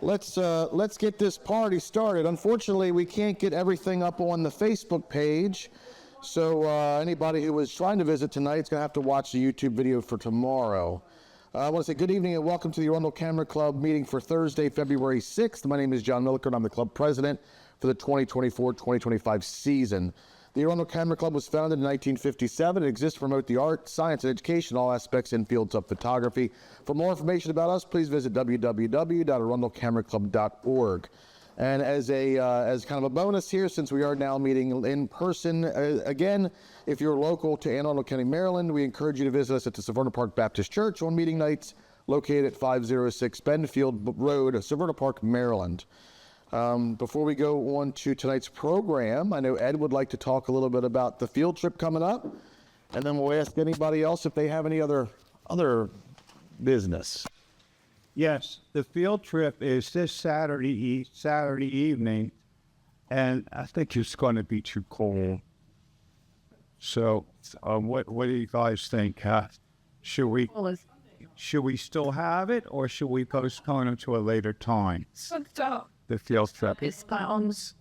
Let's get this party started. Unfortunately, we can't get everything up on the Facebook page. So anybody who was trying to visit tonight is going to have to watch the YouTube video for tomorrow. I want to say good evening and welcome to the Arundel Camera Club meeting for Thursday, February 6th. My name is John Milliker and I'm the club president for the 2024-2025 season. The Arundel Camera Club was founded in 1957. It exists to promote the art, science, and education, all aspects in fields of photography. For more information about us, please visit www.arundelcameraclub.org. And as kind of a bonus here, since we are now meeting in person again, if you're local to Anne Arundel County, Maryland, we encourage you to visit us at the Severna Park Baptist Church on meeting nights, located at 506 Benfield Road, Severna Park, Maryland. Before we go on to tonight's program, I know Ed would like to talk a little bit about the field trip coming up, and then we'll ask anybody else if they have any other business. Yes, the field trip is this Saturday evening, and I think it's going to be too cold. So, what do you guys think? Should we still have it, or should we postpone it to a later time? The field trip. It's supposed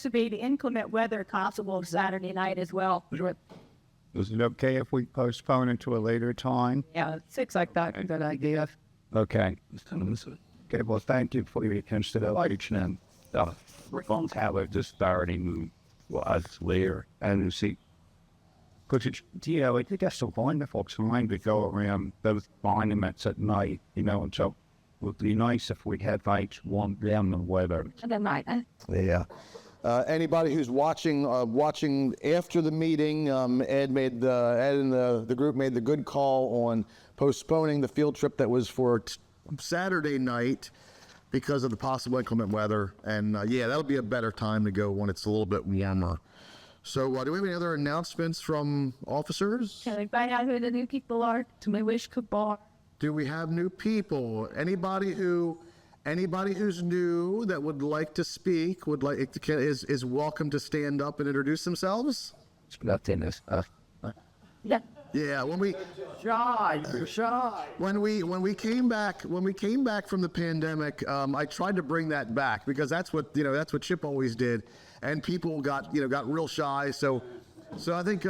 to be the inclement weather possible Saturday night as well. Is it okay if we postpone it to a later time? Yeah, 6 like that. A good idea. Okay. Okay, well, thank you for your consideration. We're going to have a disparity move was later. And see, because it's, I think that's so wonderful time to go around those monuments at night, and so it would be nice if we had lights warm down the weather. Yeah. Anybody who's watching after the meeting, Ed and the group made the good call on postponing the field trip that was for Saturday night because of the possible inclement weather. And that'll be a better time to go when it's a little bit warmer. So do we have any other announcements from officers? Can I find out who the new people are to my wish bar? Do we have new people? Anybody who's new that would like to speak is welcome to stand up and introduce themselves. Yeah, when we came back from the pandemic, I tried to bring that back because that's what Chip always did, and people got real shy. So I think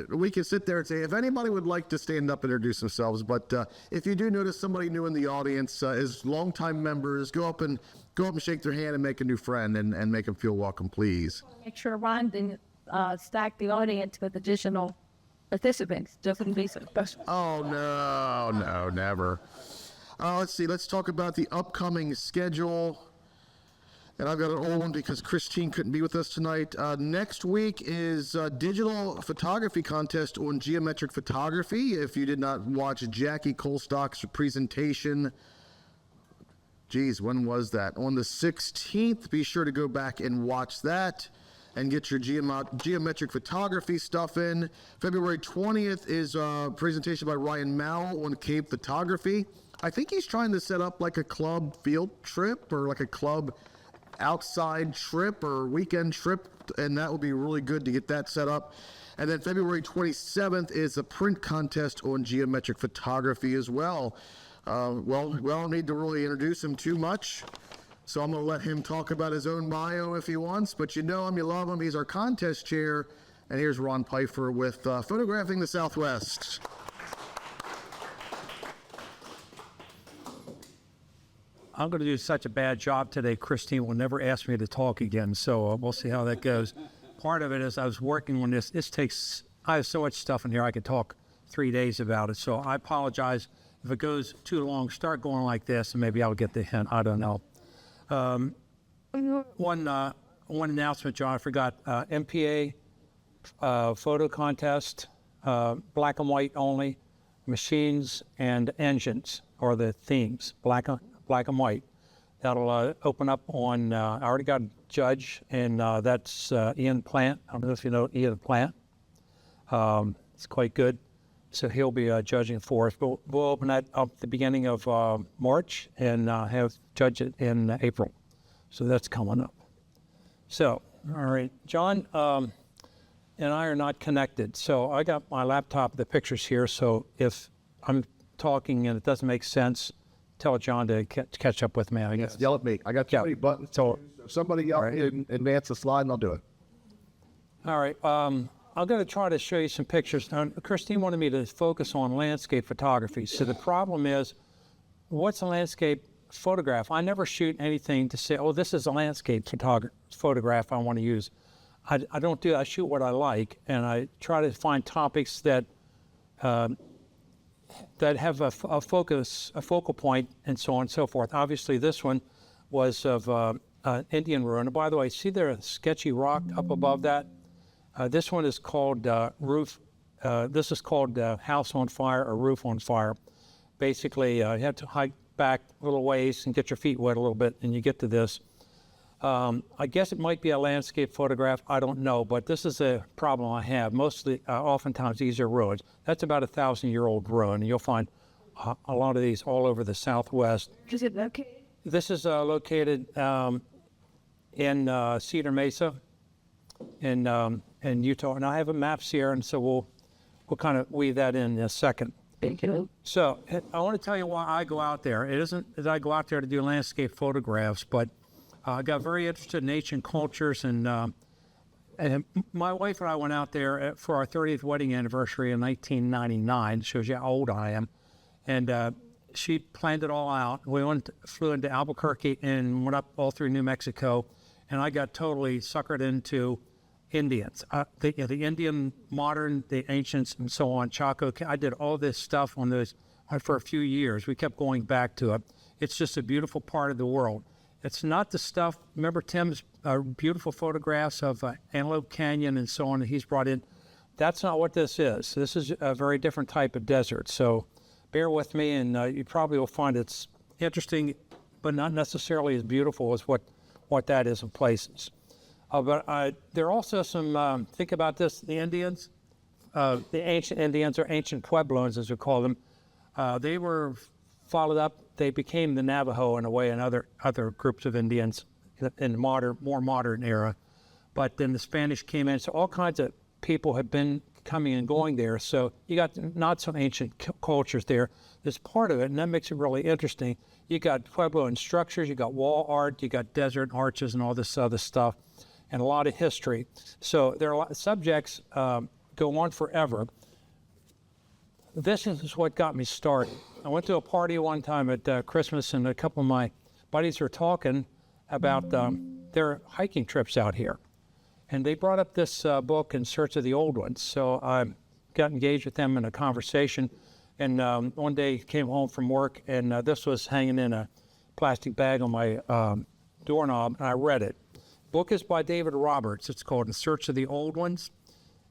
we can sit there and say if anybody would like to stand up and introduce themselves. But if you do notice somebody new in the audience, as longtime members, go up and shake their hand and make a new friend and make them feel welcome, please. Make sure Ron didn't stack the audience with additional participants. Just in case. Oh no, never. Let's see. Let's talk about the upcoming schedule. And I've got an old one because Christine couldn't be with us tonight. Next week is a digital photography contest on geometric photography. If you did not watch Jackie Colstock's presentation, when was that? On the 16th, be sure to go back and watch that and get your geometric photography stuff in. February 20th is a presentation by Ryan Mao on cave photography. I think he's trying to set up like a club field trip or like a club outside trip or weekend trip, and that will be really good to get that set up. And then February 27th is a print contest on geometric photography as well. We don't need to really introduce him too much, so I'm going to let him talk about his own bio if he wants, but you know him, you love him. He's our contest chair, and here's Ron Peiffer with Photographing the Southwest. I'm going to do such a bad job today, Christine will never ask me to talk again, so we'll see how that goes. Part of it is I was working on this. I have so much stuff in here I could talk 3 days about it, so I apologize if it goes too long. Start going like this, and maybe I'll get the hint. I don't know. One announcement, John, I forgot. MPA photo contest, black and white only. Machines and engines are the themes, black and white. That'll open up on, I already got a judge, and that's Ian Plant. I don't know if you know Ian Plant. It's quite good. So he'll be judging for us. We'll open that up at the beginning of March and have judge it in April. So that's coming up. So, all right, John and I are not connected. So I got my laptop, the pictures here. So if I'm talking and it doesn't make sense, tell John to catch up with me, I guess. Yell at me. I got too Yeah. many buttons. So- Somebody yell at me and advance the slide, and I'll do it. All right. I'm going to try to show you some pictures. Now, Christine wanted me to focus on landscape photography. So the problem is, what's a landscape photograph? I never shoot anything to say, oh, this is a landscape photograph I want to use. I don't do that. I shoot what I like, and I try to find topics that have a focal point, and so on and so forth. Obviously, this one was of Indian ruin. And by the way, see there a sketchy rock up above that? This one is called roof. This is called house on fire or roof on fire. Basically, you have to hike back a little ways and get your feet wet a little bit, and you get to this. I guess it might be a landscape photograph. I don't know, but this is a problem I have. Mostly, oftentimes, these are ruins. That's about 1,000-year-old ruin, and you'll find a lot of these all over the Southwest. Is it okay? This is located in Cedar Mesa in Utah, and I have a maps here, and so we'll kind of weave that in a second. Thank you. So I want to tell you why I go out there. It isn't that I go out there to do landscape photographs, but I got very interested in ancient cultures, and my wife and I went out there for our 30th wedding anniversary in 1999. Shows you how old I am. And she planned it all out. We flew into Albuquerque and went up all through New Mexico, and I got totally suckered into Indians, the Indian modern, the ancients, and so on. Chaco. I did all this stuff on those for a few years. We kept going back to it. It's just a beautiful part of the world. It's not the stuff. Remember Tim's beautiful photographs of Antelope Canyon and so on that he's brought in. That's not what this is. This is a very different type of desert. So bear with me, and you probably will find it's interesting, but not necessarily as beautiful as what that is in places. But there are also some, think about this, the Indians, the ancient Indians, or ancient Puebloans as we call them, they were followed up. They became the Navajo in a way, and other groups of Indians in the more modern era. But then the Spanish came in, so all kinds of people have been coming and going there. So you got not so ancient cultures there. There's part of it, and that makes it really interesting. You got Puebloan structures, you got wall art, you got desert arches, and all this other stuff, and a lot of history. So there are a lot of subjects go on forever. This is what got me started. I went to a party one time at Christmas, and a couple of my buddies were talking about their hiking trips out here. And they brought up this book, In Search of the Old Ones. So I got engaged with them in a conversation. And one day came home from work, and this was hanging in a plastic bag on my doorknob, and I read it. The book is by David Roberts. It's called In Search of the Old Ones.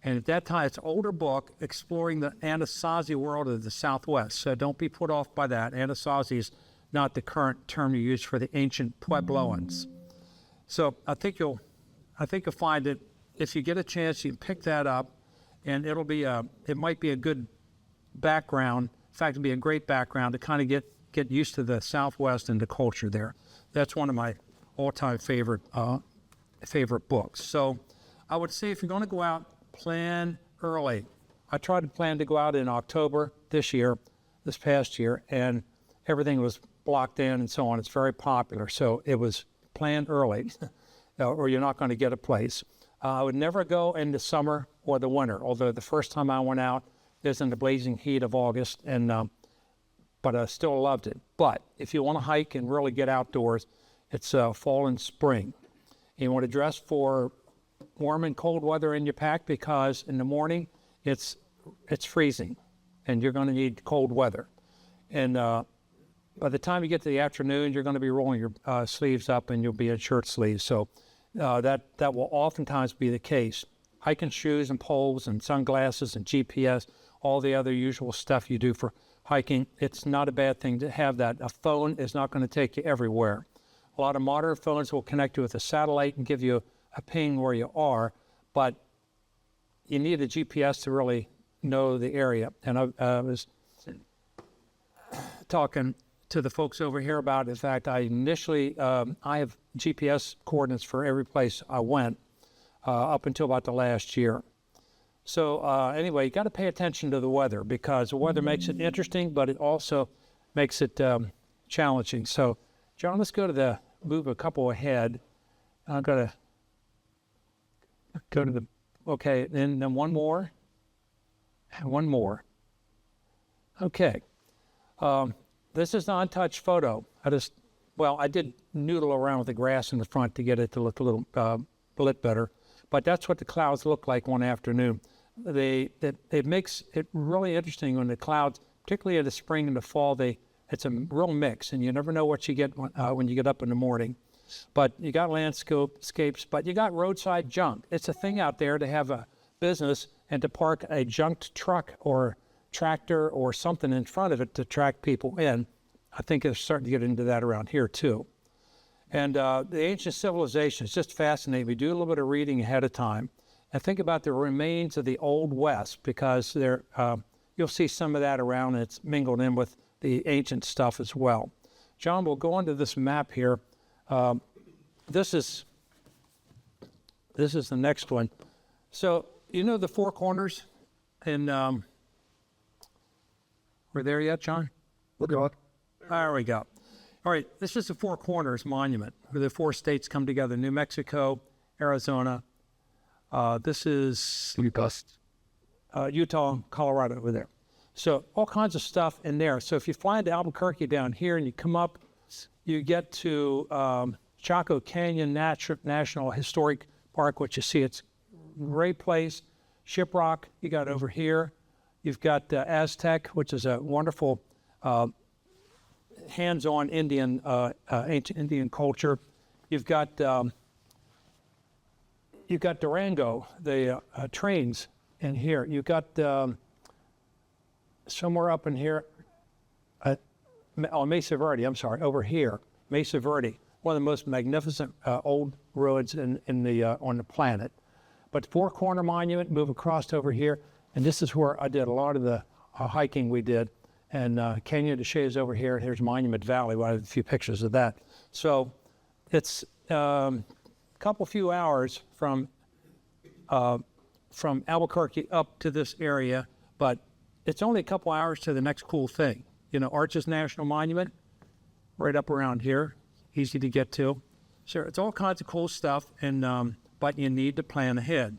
And at that time, it's an older book exploring the Anasazi world of the Southwest. So don't be put off by that. Anasazi is not the current term you use for the ancient Puebloans. So I think you'll find it. If you get a chance, you can pick that up, and it might be a good background. In fact, it'd be a great background to kind of get used to the Southwest and the culture there. That's one of my all-time favorite books. So I would say if you're going to go out, plan early. I tried to plan to go out in October this past year, and everything was blocked in and so on. It's very popular, so it was planned early, or you're not going to get a place. I would never go in the summer or the winter, although the first time I went out, it was in the blazing heat of August, but I still loved it. But if you want to hike and really get outdoors, it's fall and spring. You want to dress for warm and cold weather in your pack, because in the morning it's freezing and you're going to need cold weather. And by the time you get to the afternoon, you're going to be rolling your sleeves up, and you'll be in shirt sleeves. So that will oftentimes be the case. Hiking shoes and poles and sunglasses and GPS, all the other usual stuff you do for hiking, it's not a bad thing to have that. A phone is not going to take you everywhere. A lot of modern phones will connect you with a satellite and give you a ping where you are, but you need a GPS to really know the area. And I was talking to the folks over here about, in fact, I initially, I have GPS coordinates for every place I went up until about the last year. So anyway, you got to pay attention to the weather, because the weather makes it interesting, but it also makes it challenging. So, John, let's move a couple ahead. I'm going to go to okay, then one more, and one more. Okay. This is an untouched photo. I did noodle around with the grass in the front to get it to look a little lit better, but that's what the clouds look like one afternoon. It makes it really interesting when the clouds, particularly in the spring and the fall, it's a real mix, and you never know what you get when you get up in the morning. But you got landscapes, but you got roadside junk. It's a thing out there to have a business and to park a junked truck or tractor or something in front of it to attract people in. I think it's starting to get into that around here too. And the ancient civilization is just fascinating. We do a little bit of reading ahead of time and think about the remains of the Old West, because you'll see some of that around, and it's mingled in with the ancient stuff as well. John, we'll go into this map here. This is the next one. So you know the Four Corners, and we're there yet, John? We're going. There we go. All right, this is the Four Corners Monument, where the 4 states come together: New Mexico, Arizona. This is Utah, Colorado over there. So all kinds of stuff in there. So if you fly into Albuquerque down here and you come up, you get to Chaco Canyon National Historic Park, which you see, it's a great place. Shiprock, you got over here. You've got Aztec, which is a wonderful hands-on Indian, ancient Indian culture. You've got Durango, the trains in here. You've got somewhere up in here, Mesa Verde, I'm sorry, over here, Mesa Verde, one of the most magnificent old ruins on the planet. But Four Corner Monument, move across over here, and this is where I did a lot of the hiking we did. And Canyon de Chelly is over here. Here's Monument Valley. I have a few pictures of that. So it's a few hours from Albuquerque up to this area, but it's only a couple hours to the next cool thing. You know, Arches National Monument, right up around here, easy to get to. So it's all kinds of cool stuff, and but you need to plan ahead.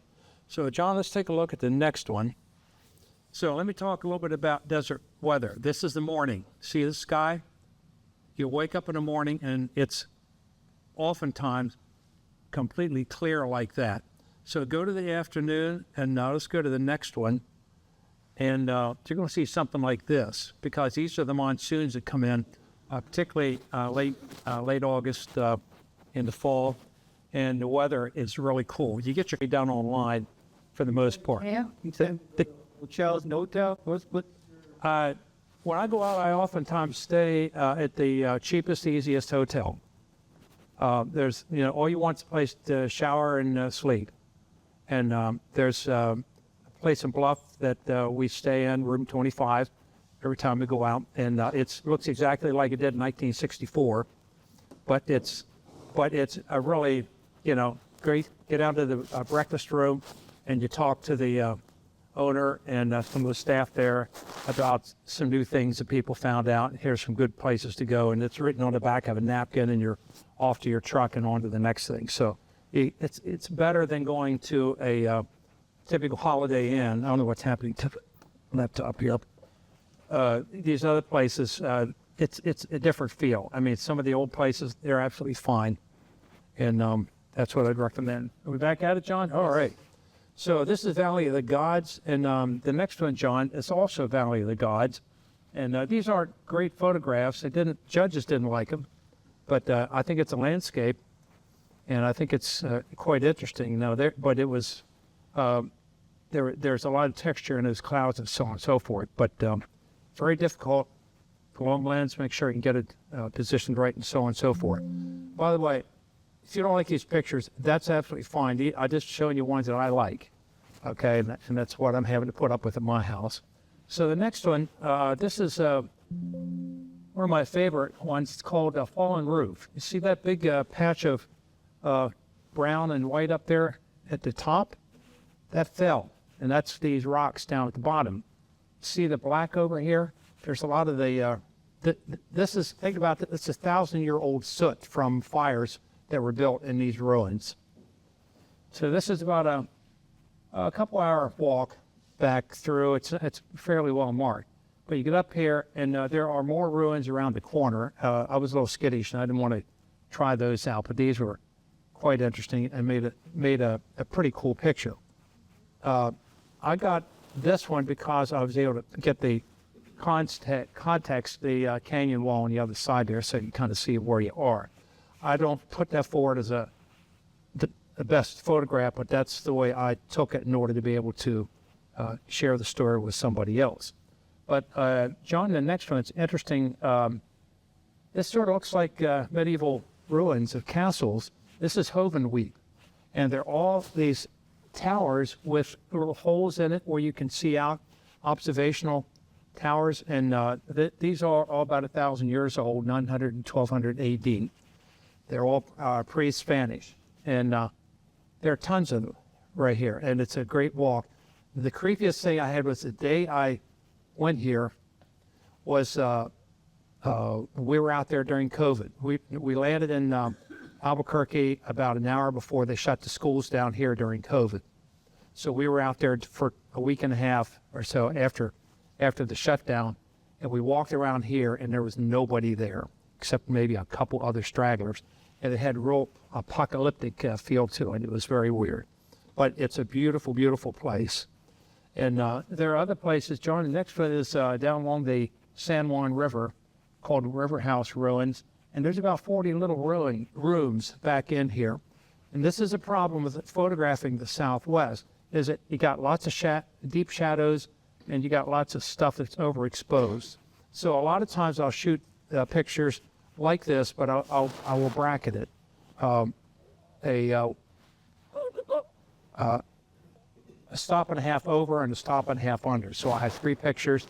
So John, let's take a look at the next one. So let me talk a little bit about desert weather. This is the morning. See the sky? You wake up in the morning and it's oftentimes completely clear like that. So go to the afternoon, and let's go to the next one. And you're going to see something like this, because these are the monsoons that come in, particularly late August in the fall, and the weather is really cool. You get your down online for the most part. Yeah. Hotels, no hotel. When I go out, I oftentimes stay at the cheapest, easiest hotel. There's, all you want is a place to shower and sleep. And there's a place in Bluff that we stay in, room 25, every time we go out. And it looks exactly like it did in 1964. But it's a really, great. Get out to the breakfast room, and you talk to the owner and some of the staff there about some new things that people found out. Here's some good places to go, and it's written on the back of a napkin, and you're off to your truck and on to the next thing. So it's better than going to a typical Holiday Inn. I don't know what's happening to the laptop here. These other places, it's a different feel. I mean, some of the old places, they're absolutely fine, and that's what I'd recommend. Are we back at it, John? All right. So this is Valley of the Gods, and the next one, John, is also Valley of the Gods. And these aren't great photographs. Judges didn't like them, but I think it's a landscape, and I think it's quite interesting. But it was there's a lot of texture in those clouds and so on and so forth. But very difficult. Long lens, make sure you can get it positioned right, and so on and so forth. By the way, if you don't like these pictures, that's absolutely fine. I'm just showing you ones that I like, okay? And that's what I'm having to put up with at my house. So the next one, this is one of my favorite ones. It's called Fallen Roof. You see that big patch of brown and white up there at the top? That fell, and that's these rocks down at the bottom. See the black over here? There's a lot of the this is, think about it, it's 1,000-year-old soot from fires that were built in these ruins. So this is about a couple-hour walk back through. It's fairly well marked. But you get up here, and there are more ruins around the corner. I was a little skittish, and I didn't want to try those out, but these were quite interesting and made a pretty cool picture. I got this one because I was able to get the context, the canyon wall on the other side there, so you kind of see where you are. I don't put that forward as the best photograph, but that's the way I took it in order to be able to share the story with somebody else. But John, the next one, it's interesting. This sort of looks like medieval ruins of castles. This is Hovenweep, and they're all these towers with little holes in it where you can see out, observational towers, and these are all about 1,000 years old, 900 and 1200 AD. They're all pre-Spanish, and there are tons of them right here, and it's a great walk. The creepiest thing I had was the day I went here was we were out there during COVID. We landed in Albuquerque about an hour before they shut the schools down here during COVID. So we were out there for a week and a half or so after the shutdown, and we walked around here, and there was nobody there except maybe a couple other stragglers, and it had real apocalyptic feel to it. It was very weird, but it's a beautiful, beautiful place. And there are other places. John, the next one is down along the San Juan River, called River House Ruins, and there's about 40 little rooms back in here. And this is a problem with photographing the Southwest, is that you got lots of deep shadows, and you got lots of stuff that's overexposed. So a lot of times I'll shoot pictures like this, but I will bracket it. A stop and a half over and a stop and a half under. So I have 3 pictures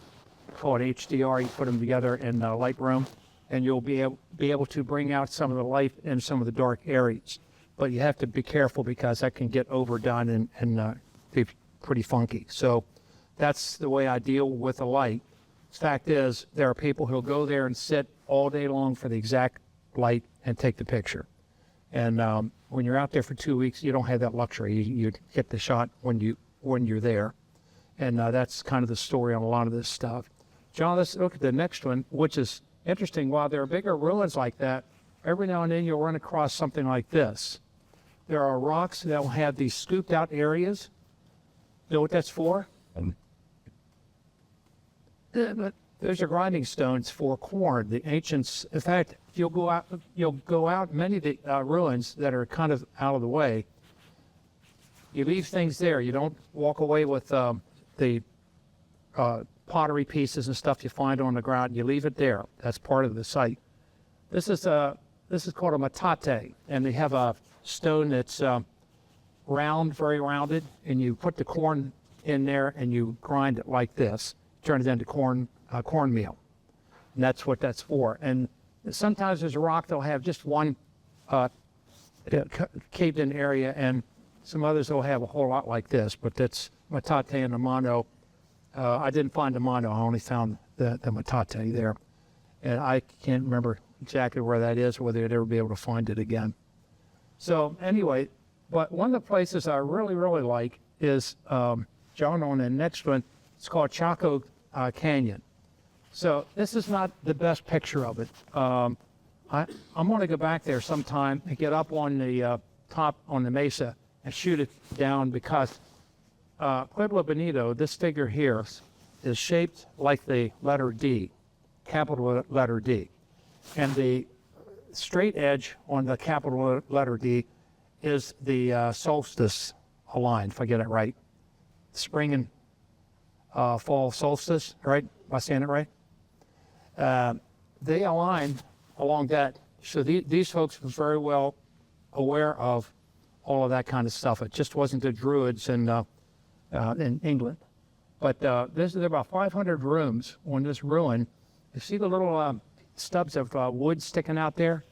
called HDR. You put them together in Lightroom, and you'll be able to bring out some of the light in some of the dark areas. But you have to be careful because that can get overdone and be pretty funky. So that's the way I deal with the light. The fact is, there are people who'll go there and sit all day long for the exact light and take the picture. And when you're out there for 2 weeks, you don't have that luxury. You get the shot when you're there. And that's kind of the story on a lot of this stuff. John, let's look at the next one, which is interesting. While there are bigger ruins like that, every now and then you'll run across something like this. There are rocks that will have these scooped out areas. You know what that's for? Those are grinding stones for corn. The ancients, in fact, you'll go out many of the ruins that are kind of out of the way. You leave things there. You don't walk away with the pottery pieces and stuff you find on the ground. You leave it there. That's part of the site. This is called a metate, and they have a stone that's round, very rounded, and you put the corn in there and you grind it like this, turn it into cornmeal, and that's what that's for. And sometimes there's a rock that'll have just one caved-in area, and some others will have a whole lot like this, but that's metate and the mono. I didn't find the mono. I only found the metate there, and I can't remember exactly where that is, whether I'd ever be able to find it again. So anyway, but one of the places I really, really like is, John, on the next one, it's called Chaco Canyon. So this is not the best picture of it. I'm going to go back there sometime and get up on the top on the mesa and shoot it down, because Pueblo Bonito, this figure here, is shaped like the letter D, capital letter D. And the straight edge on the capital letter D is the solstice aligned, if I get it right. Spring and fall solstice, right? Am I saying it right? They aligned along that. So these folks were very well aware of all of that kind of stuff. It just wasn't the Druids in England. But there are about 500 rooms on this ruin. You see the little stubs of wood sticking out there?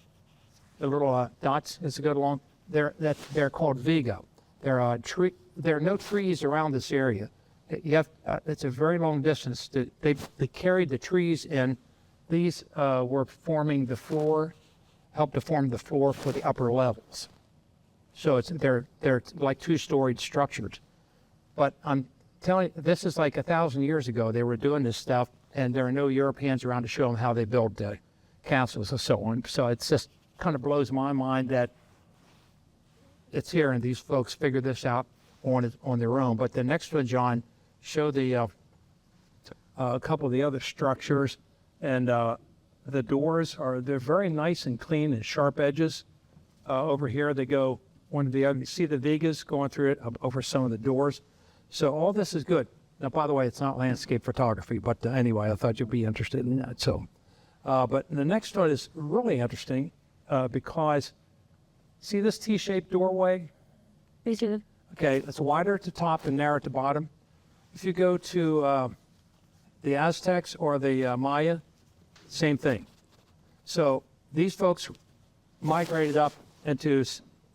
The little dots as they go along? They're called vigo. There are no trees around this area. It's a very long distance. They carried the trees in these were forming the floor, helped to form the floor for the upper levels. So they're like two-storied structures. But I'm telling you, this is like 1,000 years ago. They were doing this stuff, and there are no Europeans around to show them how they built the castles and so on. So it's just kind of blows my mind that it's here, and these folks figured this out on their own. But the next one, John, show the a couple of the other structures, and the doors they're very nice and clean and sharp edges. Over here, they go one to the other. You see the vigas going through it over some of the doors. So all this is good. Now, by the way, it's not landscape photography, but anyway, I thought you'd be interested in that. So, but the next one is really interesting because see this T-shaped doorway? Okay, it's wider at the top and narrow at the bottom. If you go to the Aztecs or the Maya, same thing. So these folks migrated up into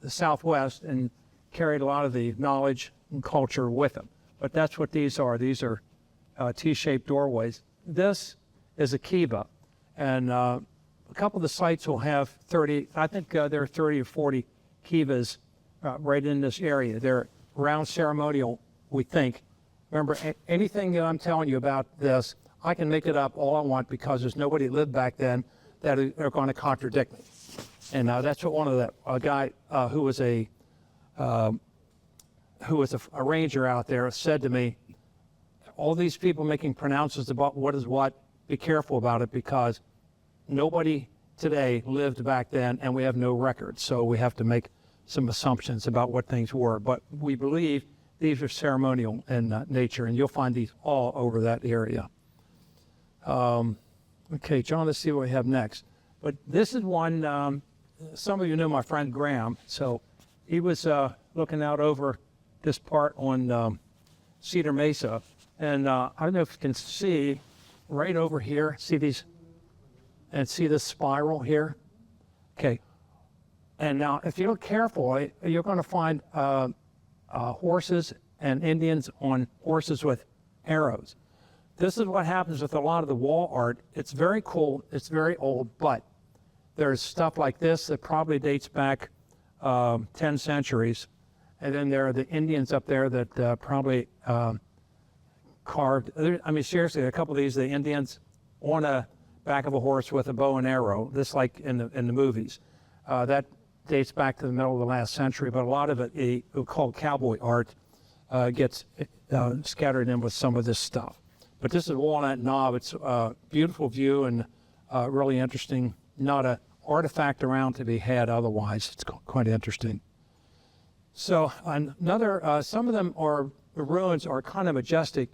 the Southwest and carried a lot of the knowledge and culture with them. But that's what these are. These are T-shaped doorways. This is a kiva, and a couple of the sites will have 30, I think there are 30 or 40 kivas right in this area. They're round ceremonial, we think. Remember, anything that I'm telling you about this, I can make it up all I want because there's nobody that lived back then that are going to contradict me. And that's what one of a guy who was a ranger out there said to me. All these people making pronouncements about what is what, be careful about it because nobody today lived back then and we have no records. So we have to make some assumptions about what things were. But we believe these are ceremonial in nature, and you'll find these all over that area. Okay, John, let's see what we have next. But this is one, some of you know my friend Graham. So he was looking out over this part on Cedar Mesa. And I don't know if you can see right over here, see these, and see this spiral here? Okay. And now, if you look carefully, you're going to find horses and Indians on horses with arrows. This is what happens with a lot of the wall art. It's very cool. It's very old, but there's stuff like this that probably dates back 10 centuries. And then there are the Indians up there that probably carved. I mean, seriously, a couple of these, the Indians on a back of a horse with a bow and arrow, this like in the movies. That dates back to the middle of the last century, but a lot of it, called cowboy art, gets scattered in with some of this stuff. But this is Walnut Knob. It's a beautiful view and really interesting. Not an artifact around to be had otherwise. It's quite interesting. So another, some of them are, the ruins are kind of majestic,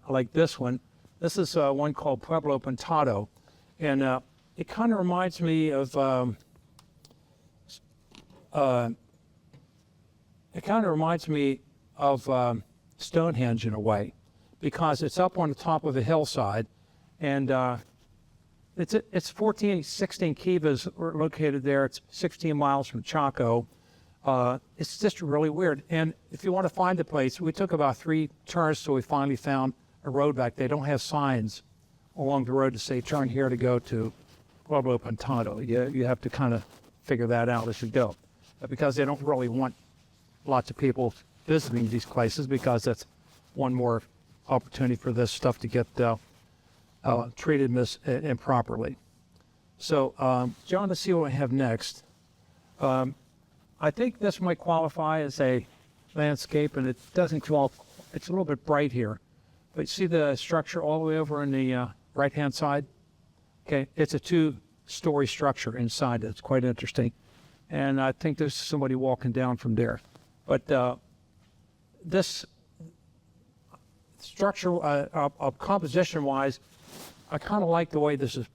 like this one. This is one called Pueblo Pintado. And it kind of reminds me of, Stonehenge in a way, because it's up on the top of a hillside, and it's 16 kivas are located there. It's 16 miles from Chaco. It's just really weird. And if you want to find the place, we took about 3 turns till we finally found a road back. They don't have signs along the road to say turn here to go to Pueblo Pintado. You have to kind of figure that out as you go, because they don't really want lots of people visiting these places, because that's one more opportunity for this stuff to get treated improperly. So, John, let's see what we have next. I think this might qualify as a landscape, and it doesn't qualify. It's a little bit bright here. But you see the structure all the way over on the right-hand side? Okay, it's a 2-story structure inside. It's quite interesting. And I think there's somebody walking down from there. But this structure, composition-wise, I kind of like the way this is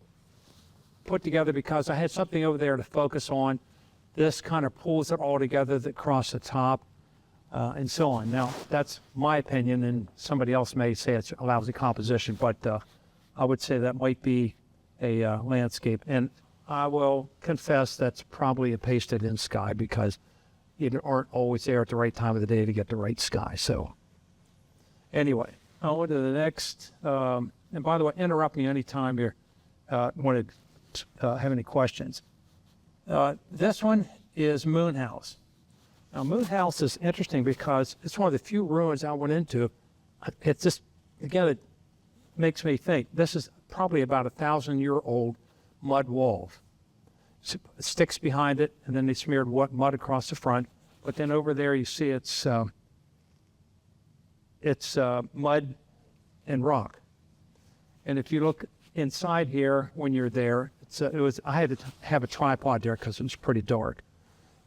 put together, because I had something over there to focus on. This kind of pulls it all together across the top, and so on. Now, that's my opinion, and somebody else may say it's a lousy composition, but I would say that might be a landscape. And I will confess that's probably a pasted-in sky, because you aren't always there at the right time of the day to get the right sky. So anyway, on to the next. And by the way, interrupt me anytime you're want to have any questions. This one is Moon House. Now, Moon House is interesting because it's one of the few ruins I went into. It's just, again, it makes me think this is probably about 1,000-year-old mud wall. Sticks behind it, and then they smeared mud across the front. But then over there, you see it's mud and rock. And if you look inside here when you're there, I had to have a tripod there because it was pretty dark.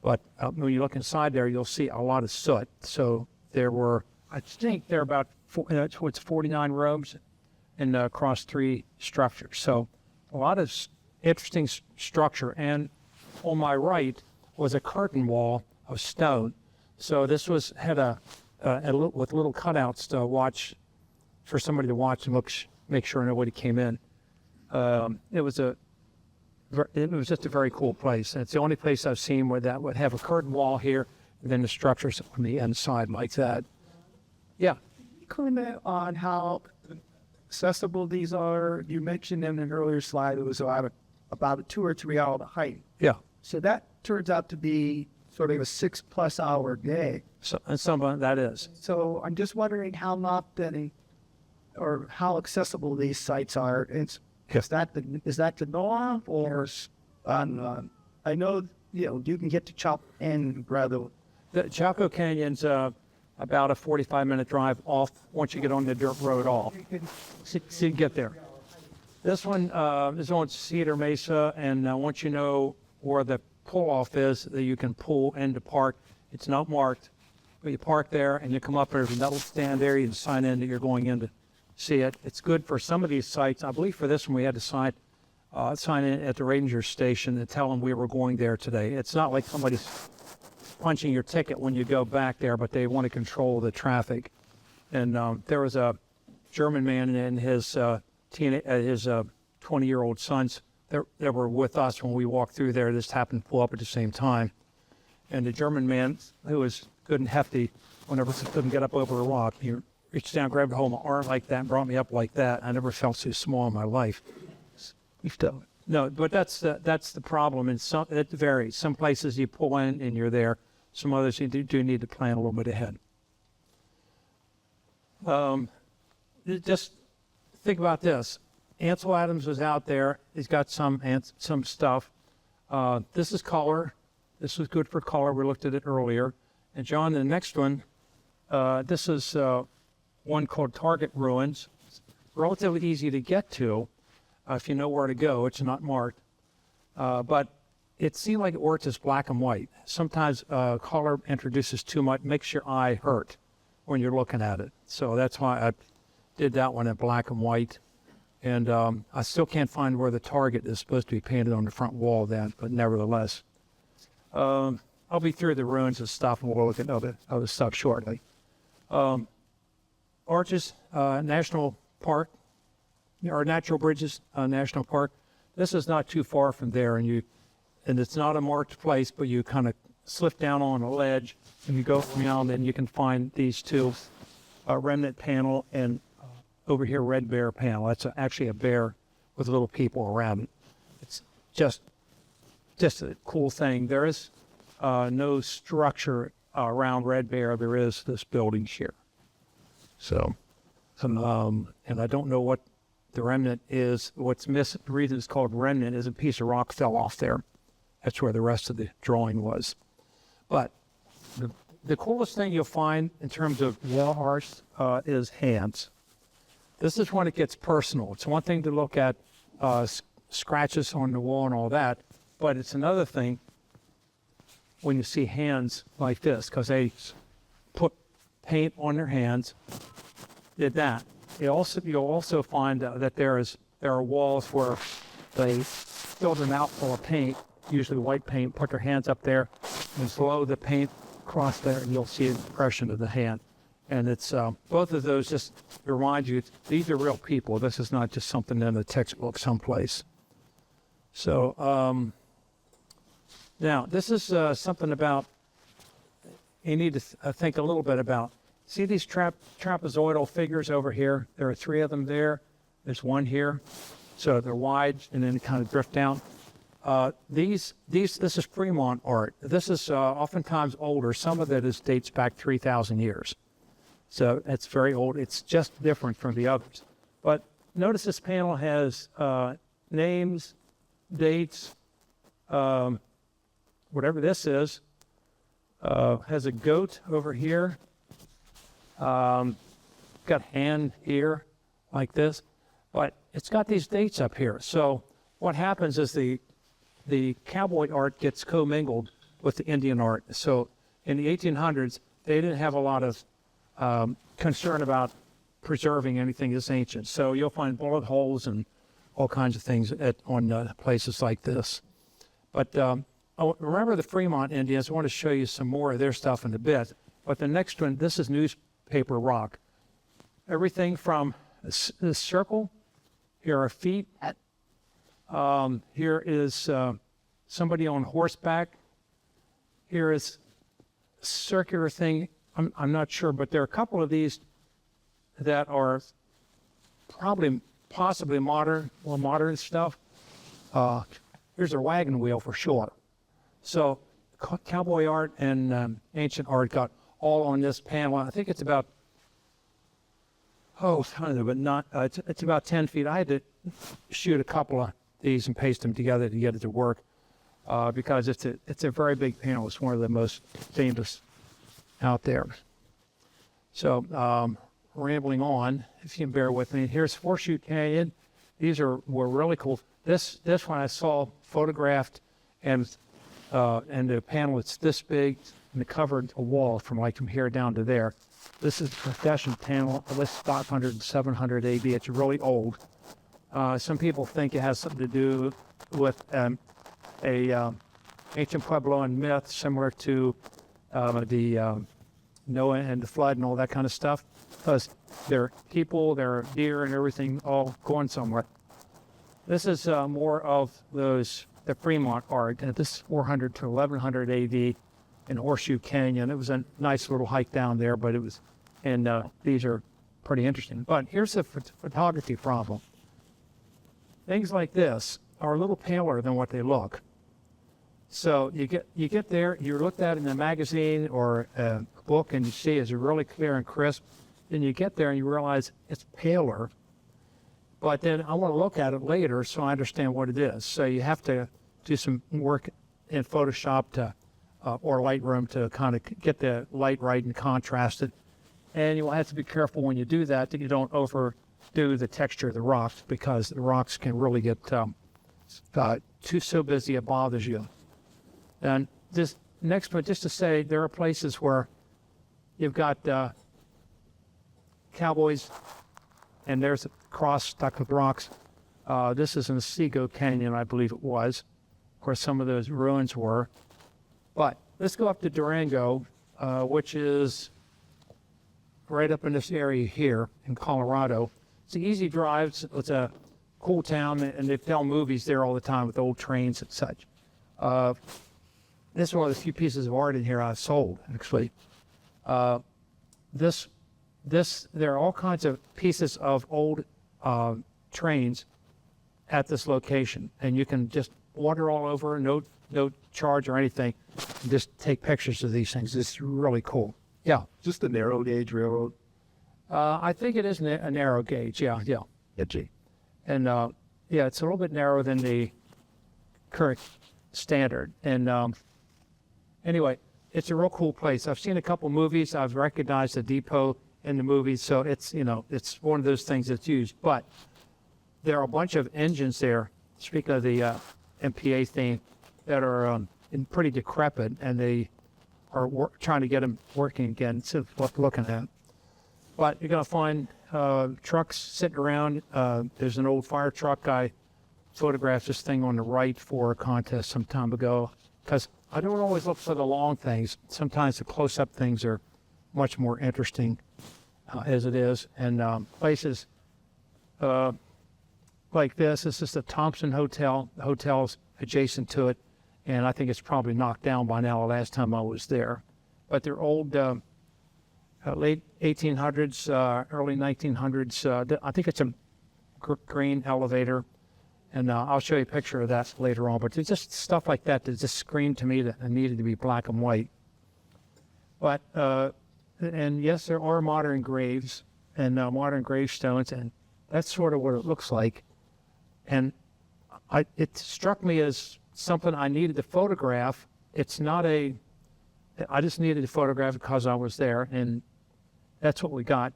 But when you look inside there, you'll see a lot of soot. So there were, I think there are about 49 rooms and across 3 structures. So a lot of interesting structure. And on my right was a curtain wall of stone. So this had with little cutouts to watch, for somebody to watch and make sure nobody came in. It was just a very cool place. And it's the only place I've seen where that would have a curtain wall here, and then the structures on the inside like that. Yeah. Comment on how accessible these are. You mentioned in an earlier slide it was about a 2 or 3 hour hike. Yeah. So that turns out to be sort of a 6+ hour day. So, and some of that is. So I'm just wondering how often or how accessible these sites are. Is that the norm, or I know you can get to Chop in rather. The Chaco Canyon's about a 45-minute drive off once you get on the dirt road off. So you get there. This one is on Cedar Mesa, and once you know where the pull-off is, that you can pull into park. It's not marked, but you park there and you come up, there's a metal stand there, you can sign in that you're going in to see it. It's good for some of these sites. I believe for this one we had to sign in at the ranger station and tell them we were going there today. It's not like somebody's punching your ticket when you go back there, but they want to control the traffic. And there was a German man and his 20-year-old sons that were with us when we walked through there. This happened to pull up at the same time. And the German man, who was good and hefty, whenever he couldn't get up over a rock, he reached down, grabbed a hold of my arm like that, and brought me up like that. I never felt so small in my life. No, but that's the problem. And it varies. Some places you pull in and you're there. Some others you do need to plan a little bit ahead. Just think about this. Ansel Adams was out there. He's got some stuff. This is color. This was good for color. We looked at it earlier. And John, the next one, this is one called Target Ruins. It's relatively easy to get to if you know where to go. It's not marked. But it seemed like it worked as black and white. Sometimes color introduces too much, makes your eye hurt when you're looking at it. So that's why I did that one in black and white. And I still can't find where the target is supposed to be painted on the front wall then, but nevertheless. I'll be through the ruins and stuff, and we'll look at other stuff shortly. Arches National Park, or Natural Bridges National Park. This is not too far from there, and it's not a marked place, but you kind of slip down on a ledge, and you go around, and you can find these two, remnant panel and over here red bear panel. That's actually a bear with little people around it. It's just a cool thing. There is no structure around Red Bear. There is this building here. So, and I don't know what the remnant is. What's missing, the reason it's called remnant is a piece of rock fell off there. That's where the rest of the drawing was. But the coolest thing you'll find in terms of wall arts is hands. This is when it gets personal. It's one thing to look at scratches on the wall and all that, but it's another thing when you see hands like this, because they put paint on their hands, did that. You'll also find that there are walls where they fill them out full of paint, usually white paint, put their hands up there, and blow the paint across there, and you'll see an impression of the hand. And it's both of those just remind you these are real people. This is not just something in a textbook someplace. So now this is something about you need to think a little bit about. See these trapezoidal figures over here? There are 3 of them there. There's one here. So they're wide and then kind of drift down. This is Fremont art. This is oftentimes older. Some of it dates back 3,000 years. So it's very old. It's just different from the others. But notice this panel has names, dates, whatever this is, has a goat over here, got hand here like this, but it's got these dates up here. So what happens is the cowboy art gets commingled with the Indian art. So in the 1800s, they didn't have a lot of concern about preserving anything that's ancient. So you'll find bullet holes and all kinds of things on places like this. But remember the Fremont Indians. I want to show you some more of their stuff in a bit. But the next one, this is newspaper rock. Everything from this circle, here are feet. Here is somebody on horseback. Here is a circular thing. I'm not sure, but there are a couple of these that are possibly modern, more modern stuff. Here's a wagon wheel for sure. So cowboy art and ancient art got all on this panel. I think it's about, I don't know, but not, it's about 10 feet. I had to shoot a couple of these and paste them together to get it to work because it's a very big panel. It's one of the most famous out there. So rambling on, if you can bear with me. Here's Horseshoe Canyon. These were really cool. This one I saw photographed, and the panel it's this big, and it covered a wall from here down to there. This is a profession panel. This is 500 and 700 AD. It's really old. Some people think it has something to do with a ancient Puebloan myth similar to the Noah and the flood and all that kind of stuff, because there are people, there are deer and everything all going somewhere. This is more of the Fremont art, and this is 400 to 1100 AD in Horseshoe Canyon. It was a nice little hike down there, but it was, and these are pretty interesting. But here's the photography problem. Things like this are a little paler than what they look. So you get there, you looked at it in a magazine or a book, and you see it's really clear and crisp. Then you get there and you realize it's paler. But then I want to look at it later so I understand what it is. So you have to do some work in Photoshop or Lightroom to kind of get the light right and contrast it. And you will have to be careful when you do that you don't overdo the texture of the rocks, because the rocks can really get so busy it bothers you. And this next one, just to say, there are places where you've got cowboys, and there's a cross stuck with rocks. This is in the Seago Canyon, I believe it was, where some of those ruins were. But let's go up to Durango, which is right up in this area here in Colorado. It's an easy drive. It's a cool town, and they film movies there all the time with old trains and such. This is one of the few pieces of art in here I've sold, actually. There are all kinds of pieces of old trains at this location, and you can just wander all over, no charge or anything, and just take pictures of these things. It's really cool. Yeah. Just a narrow gauge railroad. I think it is a narrow gauge. Yeah. Gee. And it's a little bit narrower than the current standard. And anyway, it's a real cool place. I've seen a couple movies. I've recognized the depot in the movies, so it's one of those things that's used. But there are a bunch of engines there. Speaking of the MPA theme, that are pretty decrepit, and they are trying to get them working again. So looking at. But you're gonna find trucks sitting around. There's an old fire truck. I photographed this thing on the right for a contest some time ago, because I don't always look for the long things. Sometimes the close-up things are much more interesting as it is. And places like this is the Thompson Hotel. The hotel's adjacent to it, and I think it's probably knocked down by now the last time I was there. But they're old, late 1800s, early 1900s. I think it's a green elevator. And I'll show you a picture of that later on. But there's just stuff like that that just screamed to me that it needed to be black and white. But, and yes, there are modern graves and modern gravestones, and that's sort of what it looks like. And it struck me as something I needed to photograph. It's not I just needed to photograph it because I was there, and that's what we got.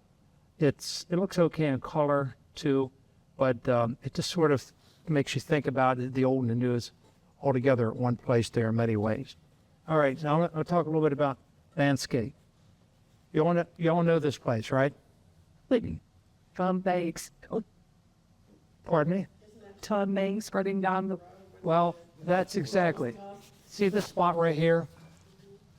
It looks okay in color too, but it just sort of makes you think about the old and the new is all together at one place there in many ways. All right, now I'll talk a little bit about landscape. You all know this place, right? Tom Banks. Pardon me? Tom Banks running down the. Well, that's exactly. See this spot right here?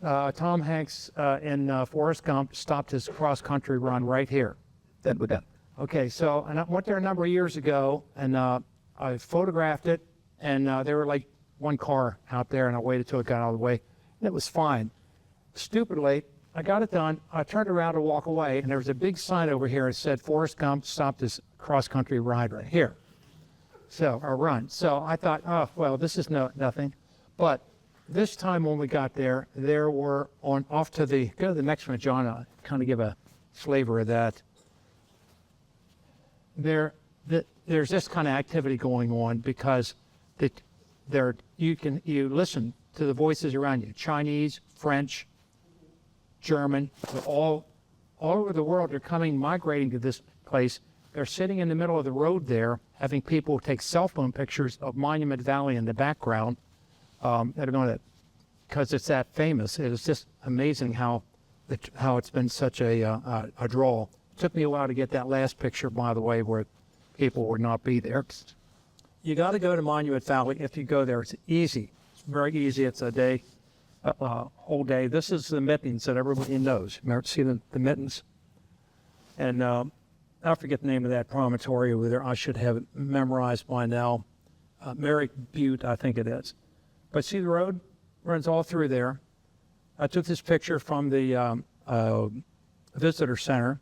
Tom Hanks in Forrest Gump stopped his cross-country run right here. Then we got. Okay, so and I went there a number of years ago, and I photographed it, and there were like one car out there, and I waited till it got out of the way, and it was fine. Stupidly, I got it done. I turned around to walk away, and there was a big sign over here that said Forrest Gump stopped his cross-country ride right here. So, or run. So I thought, oh, well, this is nothing. But this time when we got there, there were go to the next one, John, kind of give a flavor of that. There's this kind of activity going on because you listen to the voices around you, Chinese, French, German, all over the world. They're migrating to this place. They're sitting in the middle of the road there, having people take cell phone pictures of Monument Valley in the background. That are going to, because it's that famous. It is just amazing how it's been such a draw. It took me a while to get that last picture, by the way, where people would not be there. You got to go to Monument Valley if you go there. It's easy. It's very easy. It's a day, whole day. This is the mittens that everybody knows. Remember, see the mittens? And I forget the name of that promontory over there. I should have it memorized by now. Merrick Butte, I think it is. But see the road runs all through there. I took this picture from the visitor center.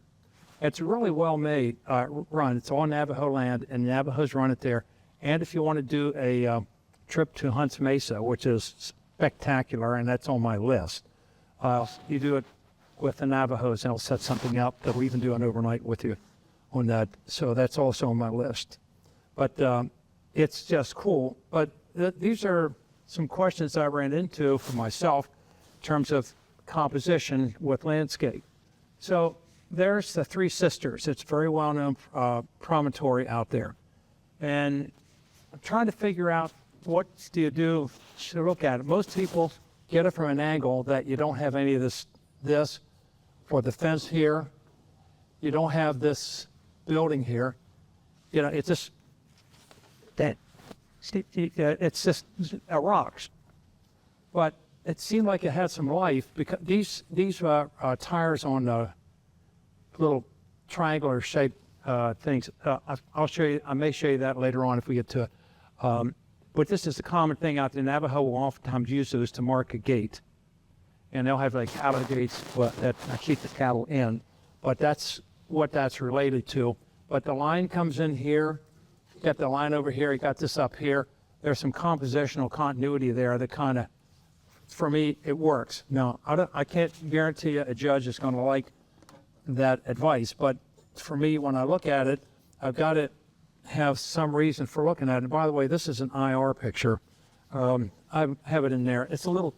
It's a really well-made run. It's all Navajo land, and Navajos run it there. And if you want to do a trip to Hunts Mesa, which is spectacular, and that's on my list, you do it with the Navajos, and I'll set something up that we'll even do an overnight with you on that. So that's also on my list. But it's just cool. But these are some questions I ran into for myself in terms of composition with landscape. So there's the Three Sisters. It's a very well-known promontory out there. And I'm trying to figure out what do you do to look at it. Most people get it from an angle that you don't have any of this or the fence here. You don't have this building here. You know, it's just that. It's just rocks. But it seemed like it had some life because these tires on the little triangular shaped things. I'll show you. I may show you that later on if we get to it. But this is a common thing out there. Navajo will oftentimes use those to mark a gate, and they'll have like cattle gates that keep the cattle in. But that's what that's related to. But the line comes in here. You got the line over here. You got this up here. There's some compositional continuity there that kind of, for me, it works. Now, I can't guarantee a judge is going to like that advice, but for me, when I look at it, I've got to have some reason for looking at it. And by the way, this is an IR picture. I have it in there. It's a little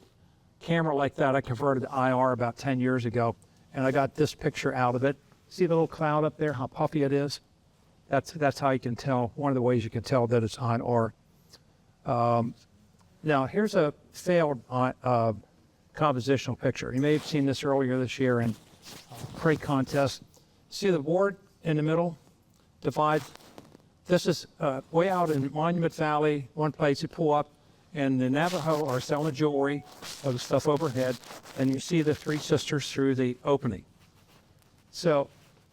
camera like that I converted to IR about 10 years ago, and I got this picture out of it. See the little cloud up there, how puffy it is? That's how you can tell, one of the ways you can tell that it's IR. Now, here's a failed compositional picture. You may have seen this earlier this year in crate contest. See the board in the middle, divide. This is way out in Monument Valley, one place you pull up, and the Navajo are selling jewelry of the stuff overhead, and you see the Three Sisters through the opening. So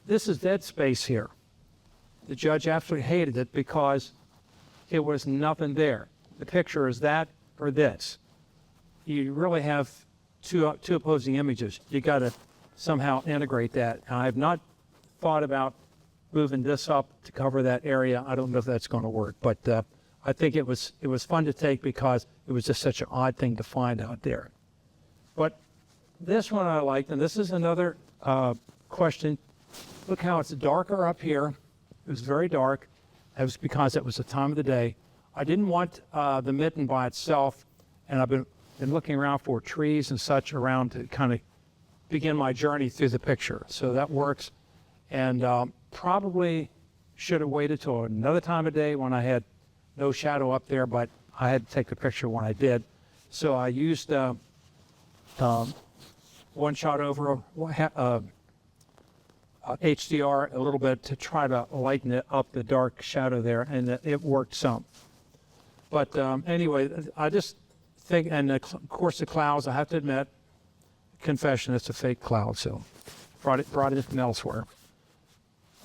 this is dead space here. The judge absolutely hated it because it was nothing there. The picture is that or this. You really have two opposing images. You got to somehow integrate that. I have not thought about moving this up to cover that area. I don't know if that's going to work, but I think it was fun to take because it was just such an odd thing to find out there. But this one I liked, and this is another question. Look how it's darker up here. It was very dark. It was because it was the time of the day. I didn't want the mitten by itself, and I've been looking around for trees and such around to kind of begin my journey through the picture. So that works. And probably should have waited till another time of day when I had no shadow up there, but I had to take the picture when I did. So I used one shot over HDR a little bit to try to lighten it up, the dark shadow there, and it worked some. But anyway, I just think, and of course the clouds, I have to admit, confession, it's a fake cloud, so brought it from elsewhere.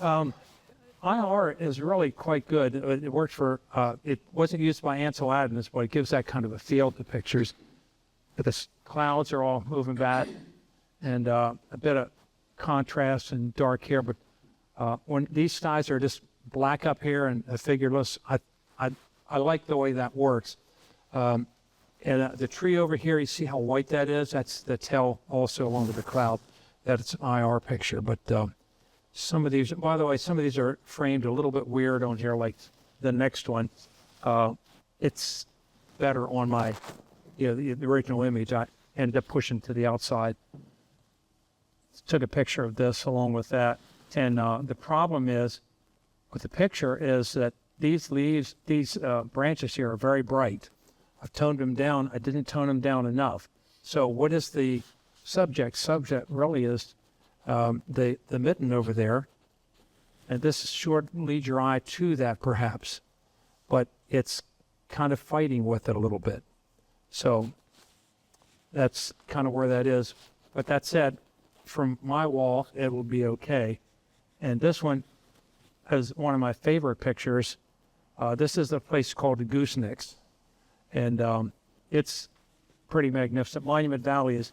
IR is really quite good. It works for, it wasn't used by Ansel Adams, but it gives that kind of a feel to pictures. But the clouds are all moving back, and a bit of contrast and dark here. But when these skies are just black up here and figureless, I like the way that works. And the tree over here, you see how white that is? That's the tell also along with the cloud that it's an IR picture. But some of these, by the way, some of these are framed a little bit weird on here, like the next one. It's better on my, the original image. I ended up pushing to the outside. Took a picture of this along with that. And the problem is with the picture is that these leaves, these branches here are very bright. I've toned them down. I didn't tone them down enough. So what is the subject? Subject really is the mitten over there. And this should lead your eye to that perhaps, but it's kind of fighting with it a little bit. So that's kind of where that is. But that said, from my wall, it will be okay. And this one is one of my favorite pictures. This is a place called the Goosenecks. And it's pretty magnificent. Monument Valley is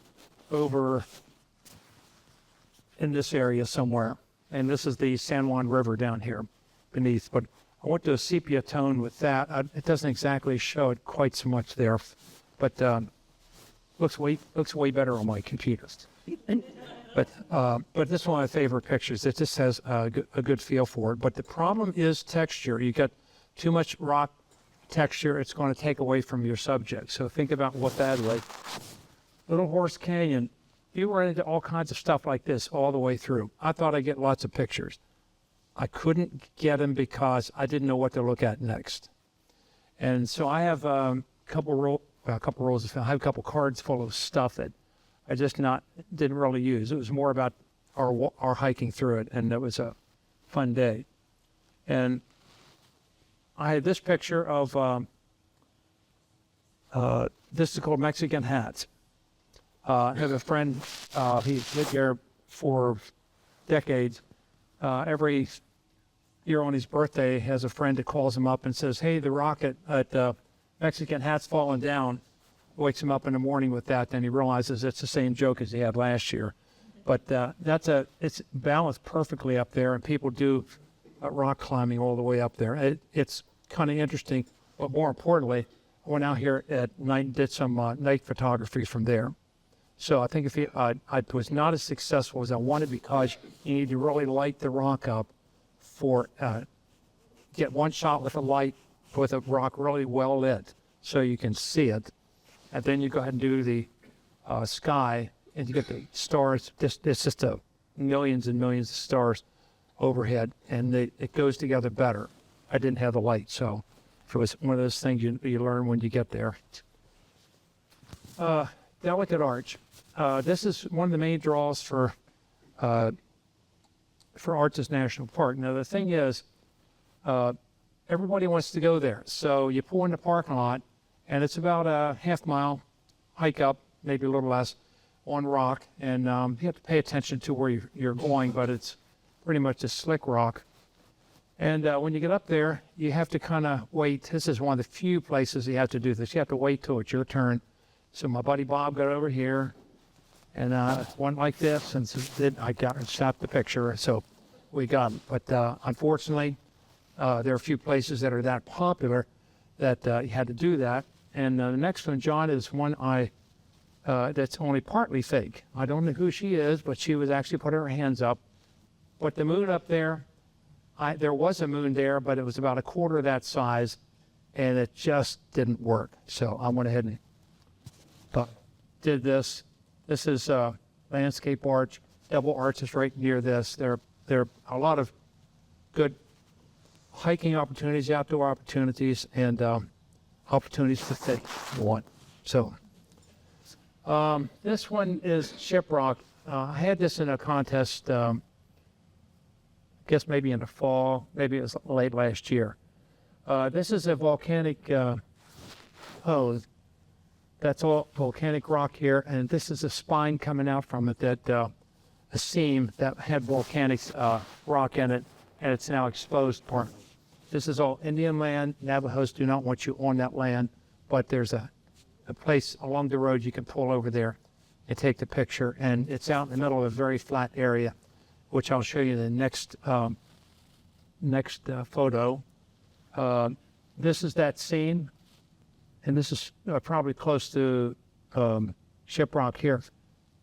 over in this area somewhere. And this is the San Juan River down here beneath. But I went to a sepia tone with that. It doesn't exactly show it quite so much there. But looks way better on my computer. But this is one of my favorite pictures. It just has a good feel for it. But the problem is texture. You got too much rock texture, it's going to take away from your subject. So think about what that is like. Little Horse Canyon, you run into all kinds of stuff like this all the way through. I thought I'd get lots of pictures. I couldn't get them because I didn't know what to look at next. And so I have a couple rolls of film. I have a couple cards full of stuff that I just didn't really use. It was more about our hiking through it, and it was a fun day. And I had this picture of this is called Mexican Hats. I have a friend, he's lived there for decades. Every year on his birthday, he has a friend that calls him up and says, "Hey, the rocket at Mexican Hat's fallen down." Wakes him up in the morning with that, then he realizes it's the same joke as he had last year. But it's balanced perfectly up there, and people do rock climbing all the way up there. It's kind of interesting, but more importantly, I went out here at night and did some night photography from there. So I think I was not as successful as I wanted because you need to really light the rock up for get one shot with a light with a rock really well lit so you can see it. And then you go ahead and do the sky, and you get the stars. It's just millions and millions of stars overhead, and it goes together better. I didn't have the light, so it was one of those things you learn when you get there. Delicate Arch. This is one of the main draws for Arches National Park. Now the thing is, everybody wants to go there, so you pull in the parking lot. And it's about a half-mile hike up, maybe a little less, on rock. And you have to pay attention to where you're going, but it's pretty much a slick rock. And when you get up there, you have to kind of wait. This is one of the few places you have to do this. You have to wait till it's your turn. So my buddy Bob got over here and went like this, and so then I got and stopped the picture. So we got him. But unfortunately, there are a few places that are that popular that you had to do that. And the next one, John, is one that's only partly fake. I don't know who she is, but she was actually putting her hands up. But the moon up there, there was a moon there, but it was about a quarter of that size, and it just didn't work. So I went ahead and did this. This is landscape arch, double arches right near this. There are a lot of good hiking opportunities, outdoor opportunities, and opportunities to take one. So this one is Shiprock. I had this in a contest, I guess maybe in the fall, maybe it was late last year. This is a volcanic, that's all volcanic rock here, and this is a spine coming out from it, that a seam that had volcanic rock in it, and it's now exposed part. This is all Indian land. Navajos do not want you on that land, but there's a place along the road you can pull over there and take the picture, and it's out in the middle of a very flat area, which I'll show you in the next photo. This is that scene, and this is probably close to Shiprock here,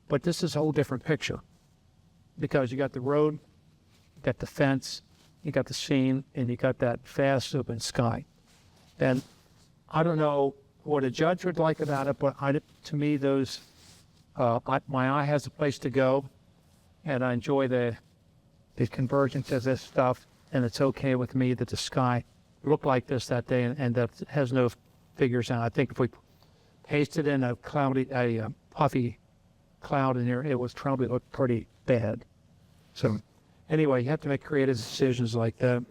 but this is a whole different picture because you got the road, you got the fence, you got the scene, and you got that vast open sky. And I don't know what a judge would like about it, but to me, those my eye has a place to go, and I enjoy the convergence of this stuff, and it's okay with me that the sky looked like this that day, and that it has no figures on it. I think if we pasted in a puffy cloud in there, it would probably look pretty bad. So anyway, you have to make creative decisions like that.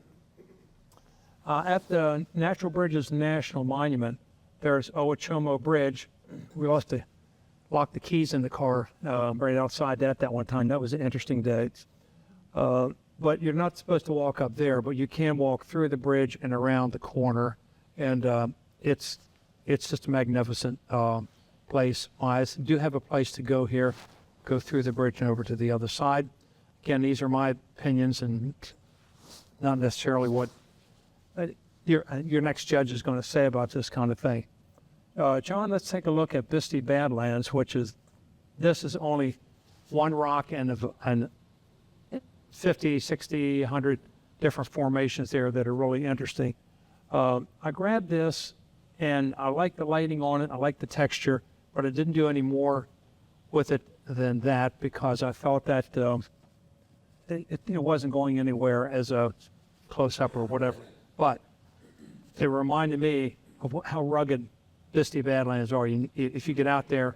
At the Natural Bridges National Monument, there's Owachomo Bridge. We lost to lock the keys in the car right outside that one time. That was an interesting day. But you're not supposed to walk up there, but you can walk through the bridge and around the corner, and it's just a magnificent place. I do have a place to go here, go through the bridge and over to the other side. Again, these are my opinions and not necessarily what your next judge is going to say about this kind of thing. John, let's take a look at Bisty Badlands, this is only one rock and 50, 60, 100 different formations there that are really interesting. I grabbed this, and I like the lighting on it. I like the texture, but I didn't do any more with it than that because I felt that it wasn't going anywhere as a close-up or whatever. But it reminded me of how rugged Bisty Badlands are. If you get out there,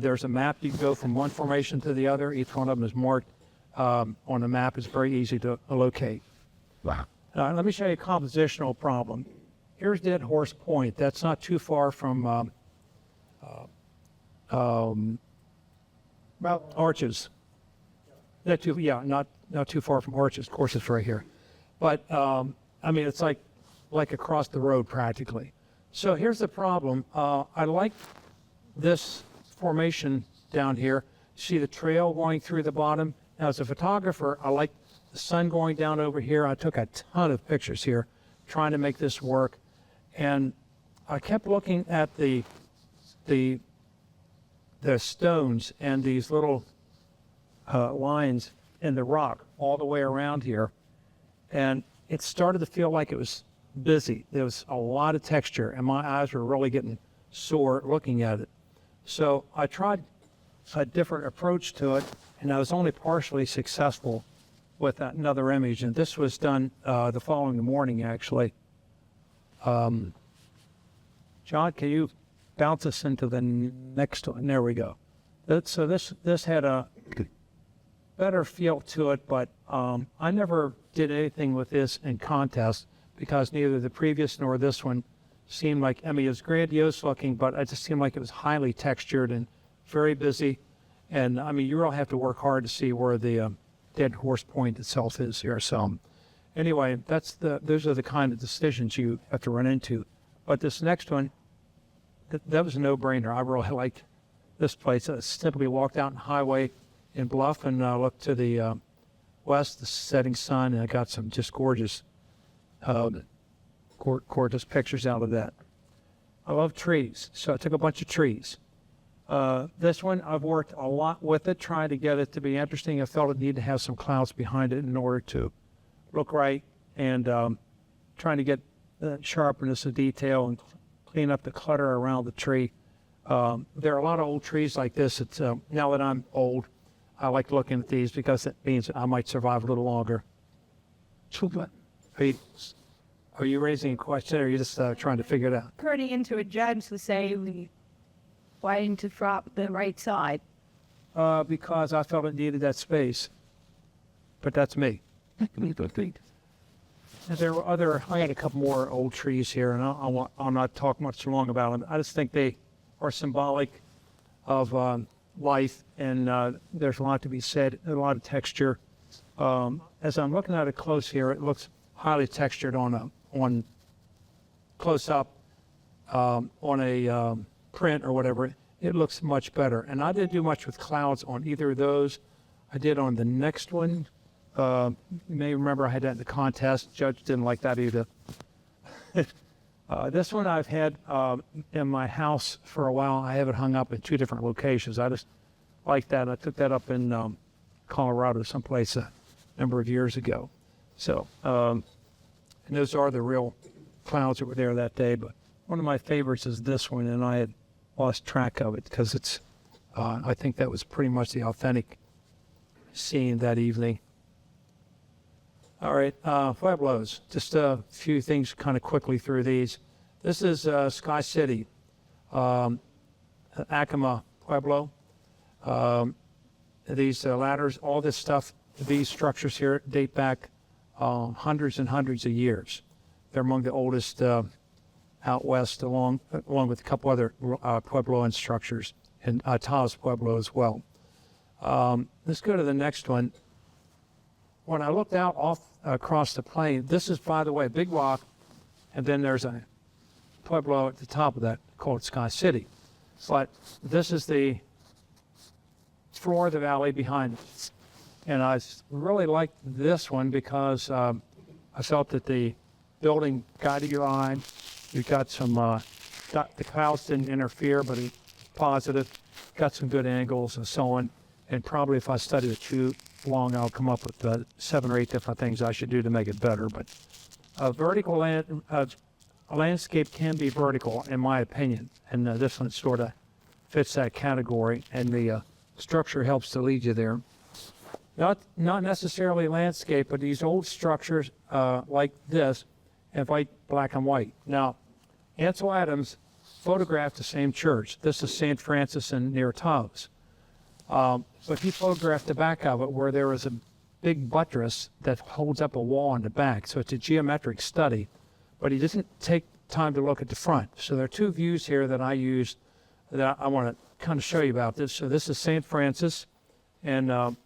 there's a map. You can go from one formation to the other. Each one of them is marked on the map. It's very easy to locate. Wow. Let me show you a compositional problem. Here's Dead Horse Point. That's not too far from Arches. Not too far from Arches. Of course, it's right here. But it's like across the road practically. So here's the problem. I like this formation down here. See the trail going through the bottom? Now, as a photographer, I like the sun going down over here. I took a ton of pictures here trying to make this work. And I kept looking at the stones and these little lines in the rock all the way around here. And it started to feel like it was busy. There was a lot of texture, and my eyes were really getting sore looking at it. So I tried a different approach to it, and I was only partially successful with another image. And this was done the following morning, actually. John, can you bounce us into the next one? There we go. So this had a better feel to it, but I never did anything with this in contest because neither the previous nor this one seemed like, it was grandiose looking, but it just seemed like it was highly textured and very busy. And you really have to work hard to see where the Dead Horse Point itself is here. So anyway, those are the kind of decisions you have to run into. But this next one, that was a no-brainer. I really liked this place. I simply walked out on the highway in Bluff and looked to the west, the setting sun, and I got some just gorgeous pictures out of that. I love trees, so I took a bunch of trees. This one, I've worked a lot with it, trying to get it to be interesting. I felt it needed to have some clouds behind it in order to look right, and trying to get the sharpness of detail and clean up the clutter around the tree. There are a lot of old trees like this. It's now that I'm old, I like looking at these because it means I might survive a little longer. Are you raising a question, or are you just trying to figure it out? Turning into a judge to say, why didn't you drop the right side? Because I felt it needed that space. But that's me. And there were I had a couple more old trees here, and I'll not talk much long about them. I just think they are symbolic of life, and there's a lot to be said, a lot of texture. As I'm looking at it close here, it looks highly textured on close up, on a print or whatever. It looks much better. And I didn't do much with clouds on either of those. I did on the next one. You may remember I had that in the contest. Judge didn't like that either. This one I've had in my house for a while. I have it hung up in 2 different locations. I just like that. I took that up in Colorado someplace a number of years ago. So, and those are the real clouds that were there that day. But one of my favorites is this one, and I had lost track of it because it's, I think that was pretty much the authentic scene that evening. All right, Pueblos. Just a few things kind of quickly through these. This is Sky City, Acoma Pueblo. These ladders, all this stuff, these structures here date back hundreds and hundreds of years. They're among the oldest out west, along with a couple other Puebloan structures, and Taos Pueblo as well. Let's go to the next one. When I looked out across the plain, this is, by the way, a big rock, and then there's a Pueblo at the top of that called Sky City. But this is the floor of the valley behind it. And I really liked this one because I felt that the building guiding line, you got some, the clouds didn't interfere, but it's positive, got some good angles and so on. And probably if I studied it too long, I'll come up with 7 or 8 different things I should do to make it better. But a landscape can be vertical, in my opinion, and this one sort of fits that category, and the structure helps to lead you there. Not necessarily landscape, but these old structures like this have black and white. Now, Ansel Adams photographed the same church. This is St. Francis in near Taos. But he photographed the back of it where there was a big buttress that holds up a wall in the back. So it's a geometric study, but he didn't take time to look at the front. So there are 2 views here that I used that I want to kind of show you about this. So this is St. Francis, and I'm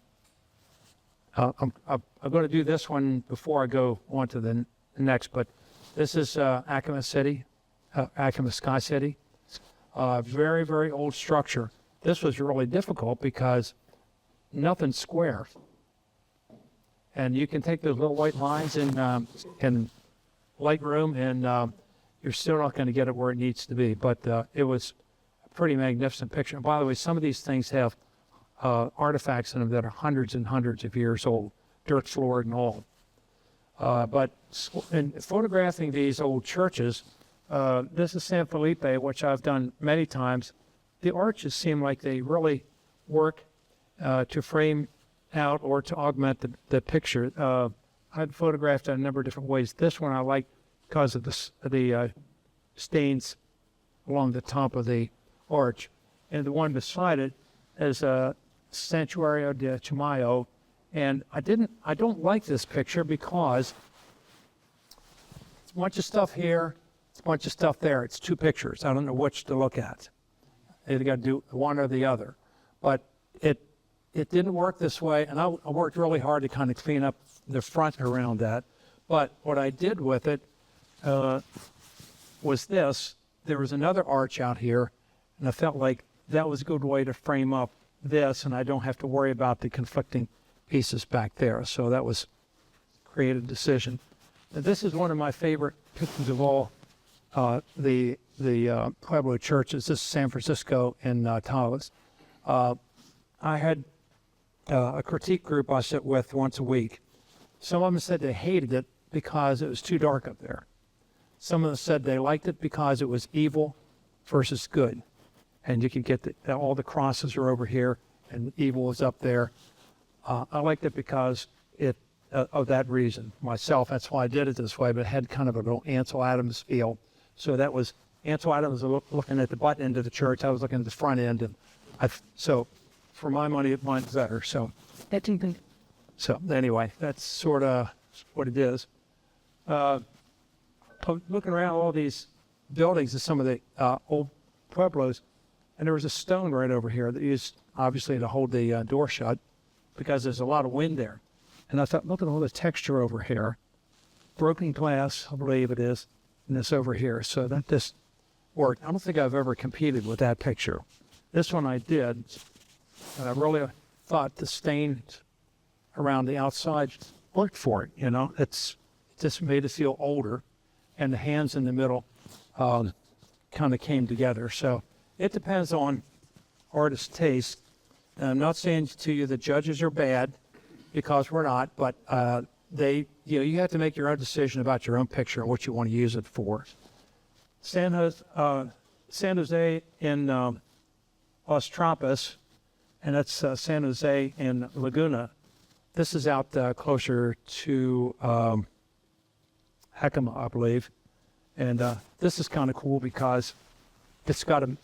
going to do this one before I go on to the next, but this is Acoma City, Acoma Sky City. Very, very old structure. This was really difficult because nothing's square. And you can take those little white lines in Lightroom, and you're still not going to get it where it needs to be. But it was a pretty magnificent picture. And by the way, some of these things have artifacts in them that are hundreds and hundreds of years old, dirt floored and all. But in photographing these old churches, this is San Felipe, which I've done many times. The arches seem like they really work to frame out or to augment the picture. I've photographed it a number of different ways. This one I like because of the stains along the top of the arch. And the one beside it is Santuario de Chimayo. And I don't like this picture because it's a bunch of stuff here, it's a bunch of stuff there. It's 2 pictures. I don't know which to look at. Either got to do one or the other. But it didn't work this way, and I worked really hard to kind of clean up the front around that. But what I did with it was this. There was another arch out here, and I felt like that was a good way to frame up this, and I don't have to worry about the conflicting pieces back there. So that was a creative decision. Now, this is one of my favorite pictures of all. The the Pueblo churches. This is San Francisco and Taos. I had a critique group I sit with once a week. Some of them said they hated it because it was too dark up there. Some of them said they liked it because it was evil versus good. And you can get all the crosses are over here and evil is up there. I liked it because of that reason. Myself, that's why I did it this way, but it had kind of a little Ansel Adams feel. So that was, Ansel Adams was looking at the butt end of the church. I was looking at the front end. And so for my money, mine's better. So anyway, that's sort of what it is. Looking around all these buildings of some of the old Pueblos, and there was a stone right over here that used obviously to hold the door shut because there's a lot of wind there. And I thought, look at all the texture over here. Broken glass, I believe it is, and this over here. So that just worked. I don't think I've ever competed with that picture. This one I did, and I really thought the stains around the outside worked for it, you know. It just made it feel older, and the hands in the middle kind of came together. So it depends on artist's taste. And I'm not saying to you the judges are bad, because we're not, but you have to make your own decision about your own picture and what you want to use it for. San Jose in Los Trampas, and that's San Jose in Laguna. This is out closer to Hecama, I believe. And this is kind of cool because it's got a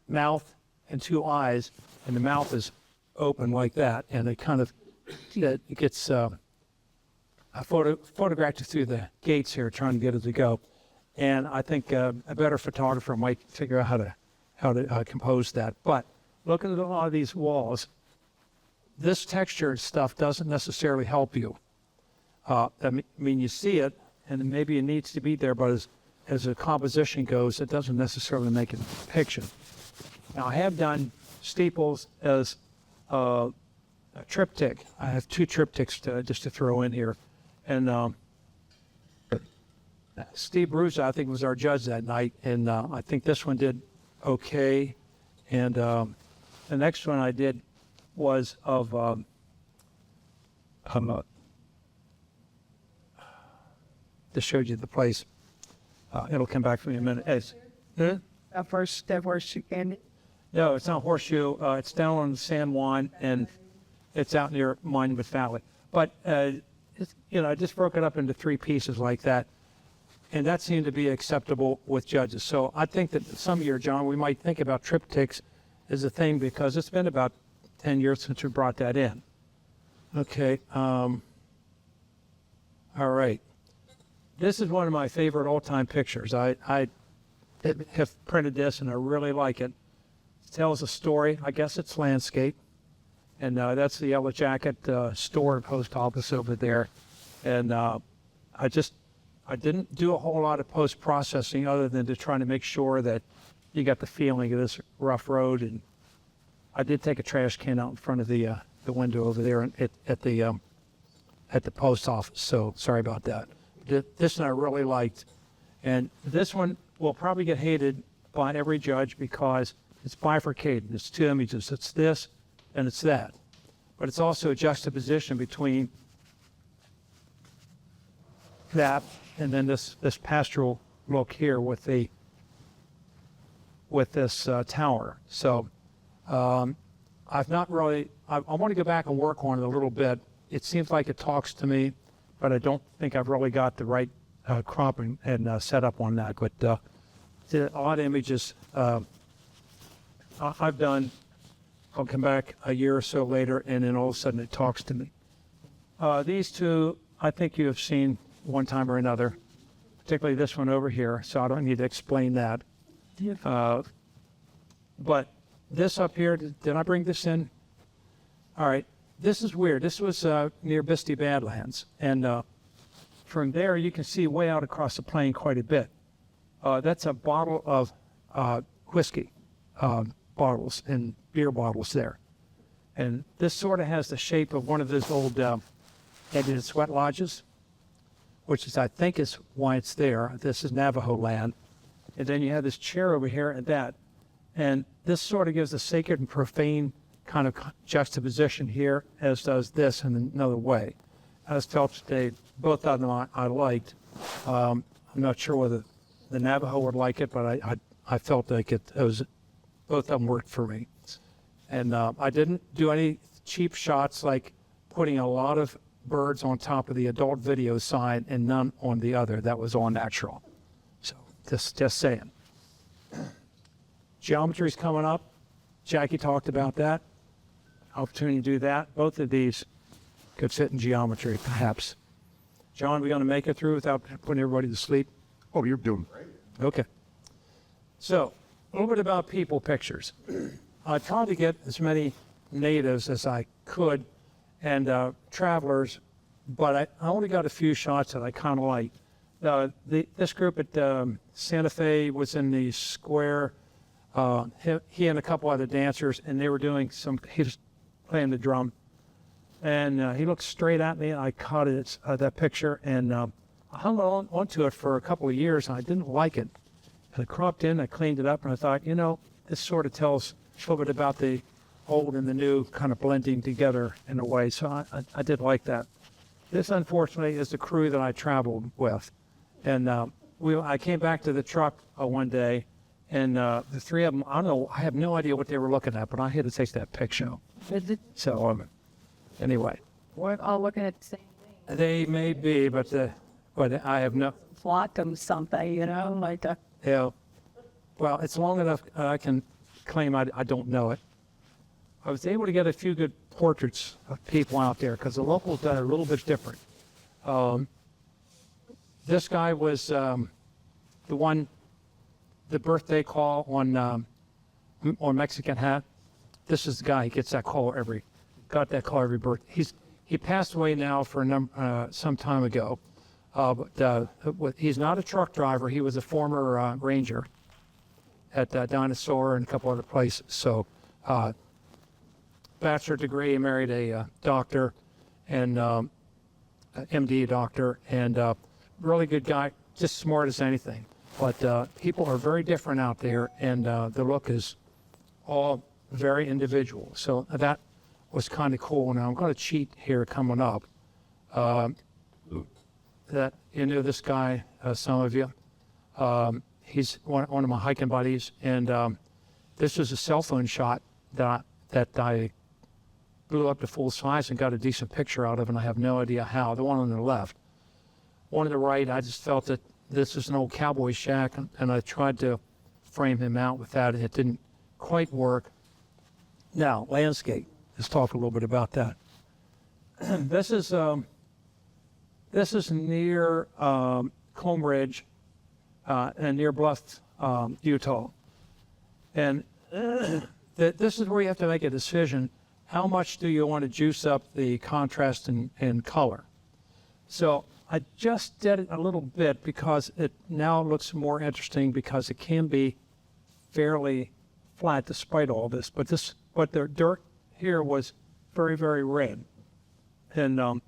mouth and two eyes, and the mouth is open like that, and it kind of it gets photographed through the gates here, trying to get it to go. And I think a better photographer might figure out how to compose that. But looking at a lot of these walls, this texture and stuff doesn't necessarily help you. I mean, you see it, and maybe it needs to be there, but as a composition goes, it doesn't necessarily make a picture. Now, I have done steeples as a triptych. I have two triptychs just to throw in here. And Steve Bruce, I think, was our judge that night, and I think this one did okay. And the next one I did was of just showed you the place. It'll come back for me in a minute. That first again. No, it's not Horseshoe. It's down on the San Juan, and it's out near Monument Valley. But I just broke it up into three pieces like that, and that seemed to be acceptable with judges. So I think that some year, John, we might think about triptychs as a thing, because it's been about 10 years since we brought that in. Okay. All right. This is one of my favorite all-time pictures. I have printed this, and I really like it. It tells a story. I guess it's landscape. And that's the Yellow Jacket store and post office over there. And I didn't do a whole lot of post-processing other than to try to make sure that you got the feeling of this rough road. And I did take a trash can out in front of the window over there at the post office. So sorry about that. This one I really liked. And this one will probably get hated by every judge because it's bifurcated. It's two images. It's this and it's that. But it's also a juxtaposition between that and then this pastoral look here with this tower. So I've not really, I want to go back and work on it a little bit. It seems like it talks to me, but I don't think I've really got the right crop and set up on that. But a lot of images I've done, I'll come back a year or so later, and then all of a sudden it talks to me. These two, I think you have seen one time or another, particularly this one over here, so I don't need to explain that. But this up here, did I bring this in? All right, this is weird. This was near Bisty Badlands, and from there you can see way out across the plain quite a bit. That's a bottle of whiskey bottles and beer bottles there. And this sort of has the shape of one of those old Indian sweat lodges, which is, I think, is why it's there. This is Navajo land. and then you have this chair over here and that. And this sort of gives a sacred and profane kind of juxtaposition here, as does this in another way. I just felt both of them I liked. I'm not sure whether the Navajo would like it, but I felt like it was, both of them worked for me. And I didn't do any cheap shots like putting a lot of birds on top of the adult video side and none on the other. That was all natural. So just saying. Geometry's coming up. Jackie talked about that. Opportunity to do that. Both of these could fit in geometry, perhaps. John, we going to make it through without putting everybody to sleep? Oh, you're doing great. Okay. So, a little bit about people pictures. I tried to get as many natives as I could and travelers, but I only got a few shots that I kind of liked. This group at Santa Fe was in the square. He and a couple other dancers, and they were doing he was playing the drum. And he looked straight at me, and I caught that picture, and I hung onto it for a couple of years, and I didn't like it. And I cropped in, I cleaned it up, and I thought, this sort of tells a little bit about the old and the new kind of blending together in a way. So I did like that. This, unfortunately, is the crew that I traveled with. And I came back to the truck one day, and the three of them, I have no idea what they were looking at, but I had to take that picture. So anyway. We're all looking at the same thing. They may be, but I have no. Flock of something, like a. Yeah. Well, it's long enough I can claim I don't know it. I was able to get a few good portraits of people out there because the locals done it a little bit different. This guy was the birthday call on Mexican Hat. This is the guy who gets that call every birthday. He passed away now for some time ago. But he's not a truck driver. He was a former ranger at Dinosaur and a couple other places. So, bachelor degree, married a doctor and MD doctor, and really good guy, just smart as anything. But people are very different out there, and the look is all very individual. So that was kind of cool. Now I'm going to cheat here coming up. That this guy, some of you. He's one of my hiking buddies, and this was a cell phone shot that I blew up to full size and got a decent picture out of, and I have no idea how. The one on the left. One on the right, I just felt that this is an old cowboy shack, and I tried to frame him out with that, and it didn't quite work. Now, landscape. Let's talk a little bit about that. This is near Comb Ridge and near Bluff, Utah. And this is where you have to make a decision. How much do you want to juice up the contrast and color? So I just did it a little bit because it now looks more interesting because it can be fairly flat despite all this. But the dirt here was very, very red. And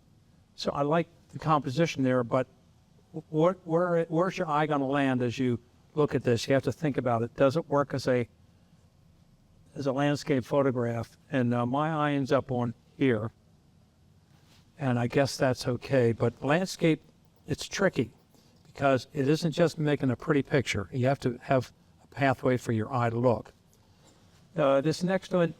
so I like the composition there, but where's your eye going to land as you look at this? You have to think about it. Does it work as a landscape photograph? And my eye ends up on here, and I guess that's okay. But landscape, it's tricky because it isn't just making a pretty picture. You have to have a pathway for your eye to look. This next one,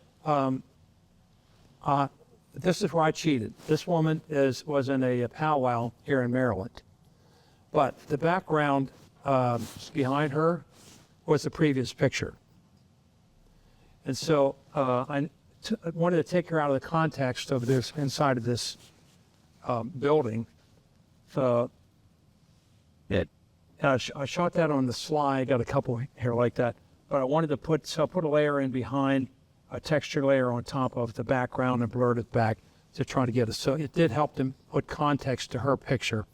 this is where I cheated. This woman was in a powwow here in Maryland. But the background behind her was the previous picture. And so I wanted to take her out of the context of this inside of this building. I shot that on the slide, got a couple here like that. But I wanted to put a layer in behind, a texture layer on top of the background and blurred it back to try to get it. So it did help them put context to her picture,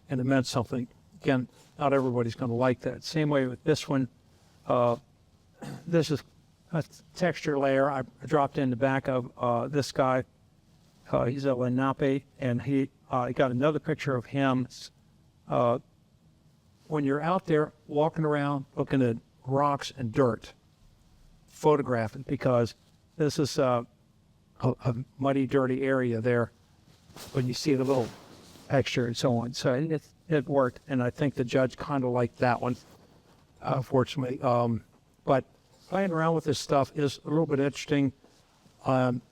and it meant something. Again, not everybody's going to like that. Same way with this one. This is a texture layer I dropped in the back of this guy. He's a Lenape, and he got another picture of him when you're out there walking around looking at rocks and dirt, photograph it, because this is a muddy, dirty area there. When you see the little texture and so on. So it worked, and I think the judge kind of liked that one, fortunately. But playing around with this stuff is a little bit interesting. Again,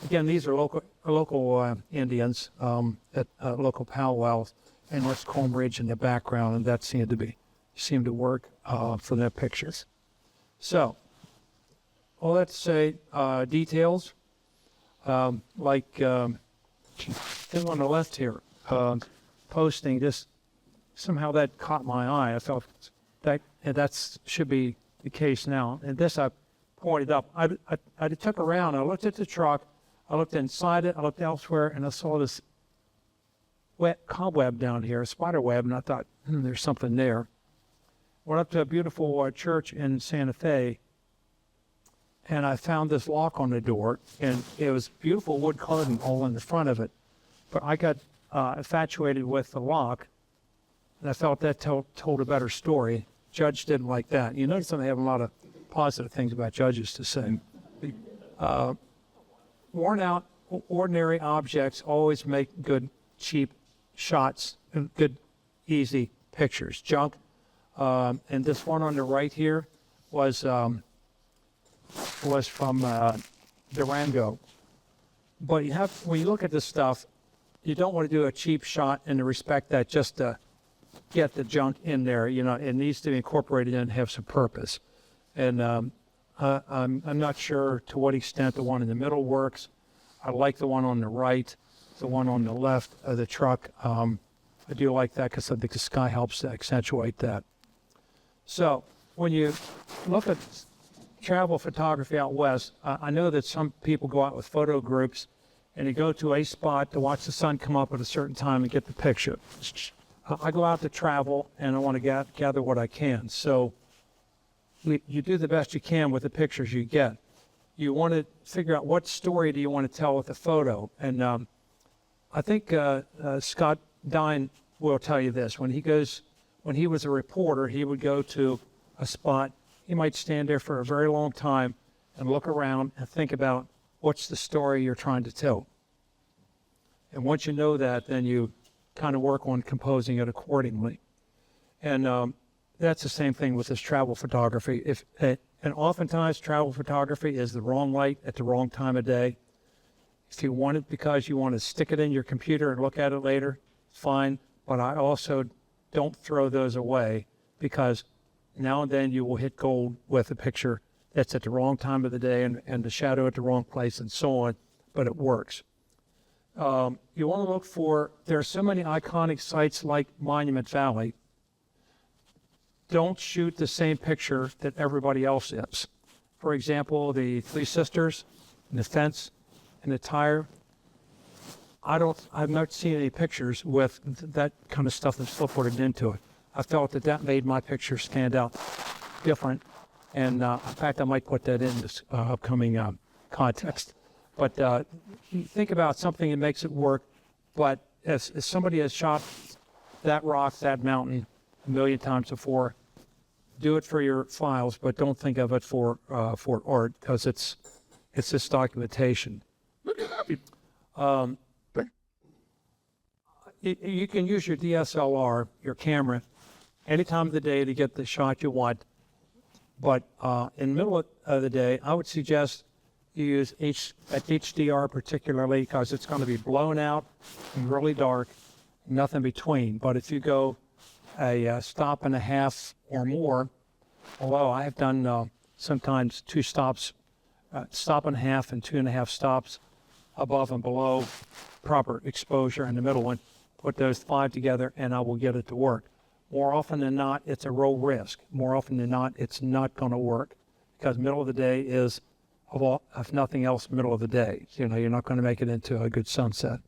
these are local Indians at local powwows, and there's Comb Ridge in the background, and that seemed to work for their pictures. So, all that to say, details like. Thing on the left here, posting, just somehow that caught my eye. I felt that should be the case now. And this I pointed up. I took around. I looked at the truck. I looked inside it. I looked elsewhere, and I saw this wet cobweb down here, a spider web, and I thought, there's something there. Went up to a beautiful church in Santa Fe, and I found this lock on the door, and it was beautiful wood carving all in the front of it. But I got infatuated with the lock, and I felt that told a better story. Judge didn't like that. You notice they have a lot of positive things about judges to say. Worn out, ordinary objects always make good, cheap shots and good, easy pictures. Junk, and this one on the right here was from Durango. But when you look at this stuff, you don't want to do a cheap shot in the respect that just to get the junk in there. It needs to be incorporated in and have some purpose. And I'm not sure to what extent the one in the middle works. I like the one on the right, the one on the left of the truck. I do like that because I think the sky helps to accentuate that. So when you look at travel photography out west, I know that some people go out with photo groups and they go to a spot to watch the sun come up at a certain time and get the picture. I go out to travel and I want to gather what I can. So you do the best you can with the pictures you get. You want to figure out what story do you want to tell with the photo. And I think Scott Dine will tell you this. When he was a reporter, he would go to a spot. He might stand there for a very long time and look around and think about what's the story you're trying to tell. And once you know that, then you kind of work on composing it accordingly. And that's the same thing with this travel photography. And oftentimes travel photography is the wrong light at the wrong time of day. If you want it because you want to stick it in your computer and look at it later, fine. But I also don't throw those away because now and then you will hit gold with a picture that's at the wrong time of the day and the shadow at the wrong place and so on, but it works. You want to look for, there are so many iconic sites like Monument Valley. Don't shoot the same picture that everybody else is. For example, the Three Sisters, and the fence, and the tire. I've not seen any pictures with that kind of stuff that's footboarded into it. I felt that made my picture stand out different. And in fact, I might put that in this upcoming contest. But think about something that makes it work. But as somebody has shot that rock, that mountain a million times before, do it for your files, but don't think of it for art because it's just documentation. You can use your DSLR, your camera, any time of the day to get the shot you want. But in the middle of the day, I would suggest you use HDR particularly because it's going to be blown out and really dark, nothing between. But if you go a stop and a half or more, although I have done sometimes 2 stops, stop and a half and 2.5 stops above and below proper exposure in the middle one, put those 5 together and I will get it to work. More often than not, it's a low risk. More often than not, it's not going to work because middle of the day is, if nothing else, middle of the day. You're not going to make it into a good sunset.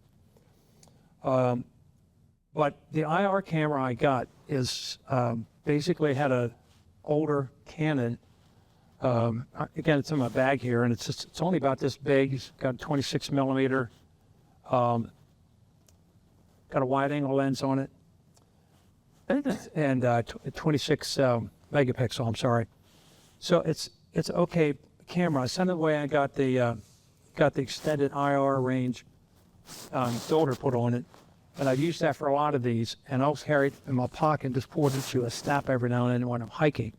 But the IR camera I got is basically had an older Canon. Again, it's in my bag here, and it's only about this big. It's got a 26 millimeter. Got a wide angle lens on it. and 26 megapixel. I'm sorry. So it's okay camera. Some of the way I got the extended IR range filter put on it, and I've used that for a lot of these. And I'll carry it in my pocket and just pour it into a snap every now and then when I'm hiking.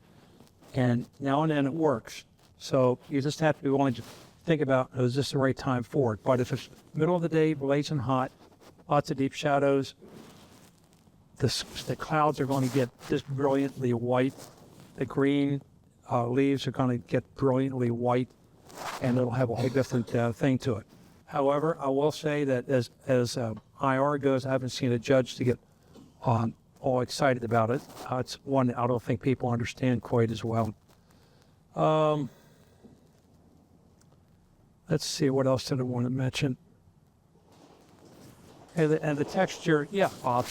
And now and then it works. So you just have to be willing to think about, is this the right time for it? But if it's middle of the day, blazing hot, lots of deep shadows, the clouds are going to get just brilliantly white. The green leaves are going to get brilliantly white, and it'll have a whole different thing to it. However, I will say that as IR goes, I haven't seen a judge to get all excited about it. It's one that I don't think people understand quite as well. Let's see, what else did I want to mention? And the texture, yeah, Bob.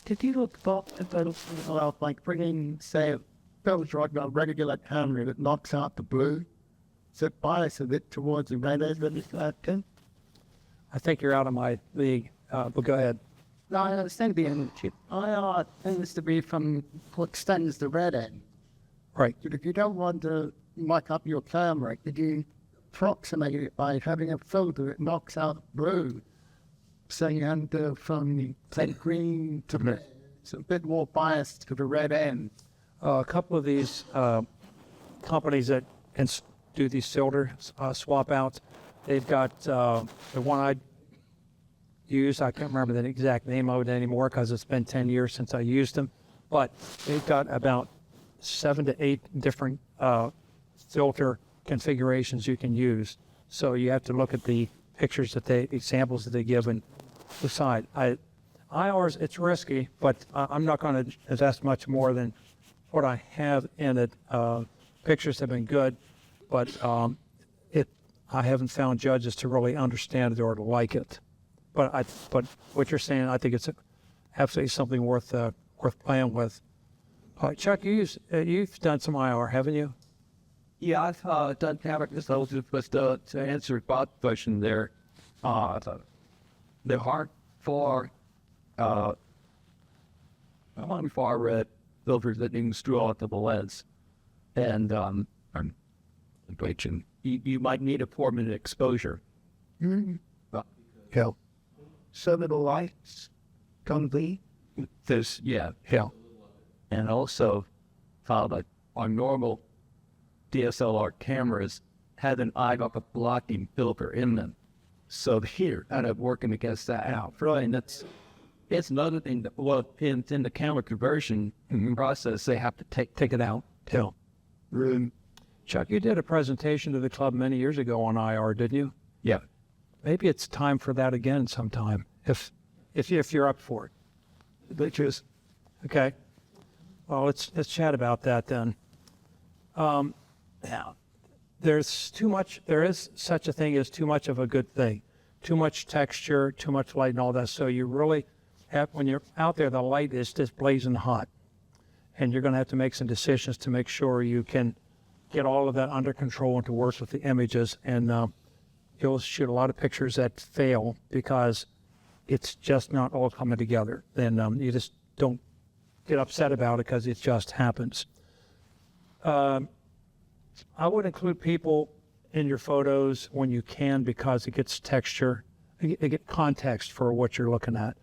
Did you look about like bringing, say, if I was talking about regular camera that knocks out the blue, is it bias a bit towards the red end of the I think you're out of my league, but go ahead. No, I understand the energy. IR tends to be from what extends the red end. Right. But if you don't want to muck up your camera, could you approximate it by having a filter that knocks out blue? So you have to from say green to red. It's a bit more biased to the red end. A couple of these companies that do these filter swap outs, they've got the one I use, I can't remember the exact name of it anymore because it's been 10 years since I used them, but they've got about 7 to 8 different filter configurations you can use. So you have to look at the pictures examples that they give and decide. IRs, it's risky, but I'm not going to invest much more than what I have in it. Pictures have been good, but I haven't found judges to really understand it or to like it. But what you're saying, I think it's absolutely something worth playing with. Chuck, you've done some IR, haven't you? Yeah, I've done cameras. But to answer Bob's question there, the hard far red filters that you can screw onto the lens, and you might need a 4-minute exposure. Yeah. Some of the lights come be. There's and also like our normal DSLR cameras have an eye blocking filter in them. So here, kind of working against that out. Right, and it's another thing that in the camera conversion process, they have to take it out too. Chuck, you did a presentation to the club many years ago on IR, didn't you? Yeah. Maybe it's time for that again sometime, if you're up for it. Pictures. Okay. Well, let's chat about that then. Now, there is such a thing as too much of a good thing. Too much texture, too much light and all that. So you really have, when you're out there, the light is just blazing hot. And you're going to have to make some decisions to make sure you can get all of that under control and to work with the images. And you'll shoot a lot of pictures that fail because it's just not all coming together. Then you just don't get upset about it because it just happens. I would include people in your photos when you can because it gets texture, it gets context for what you're looking at.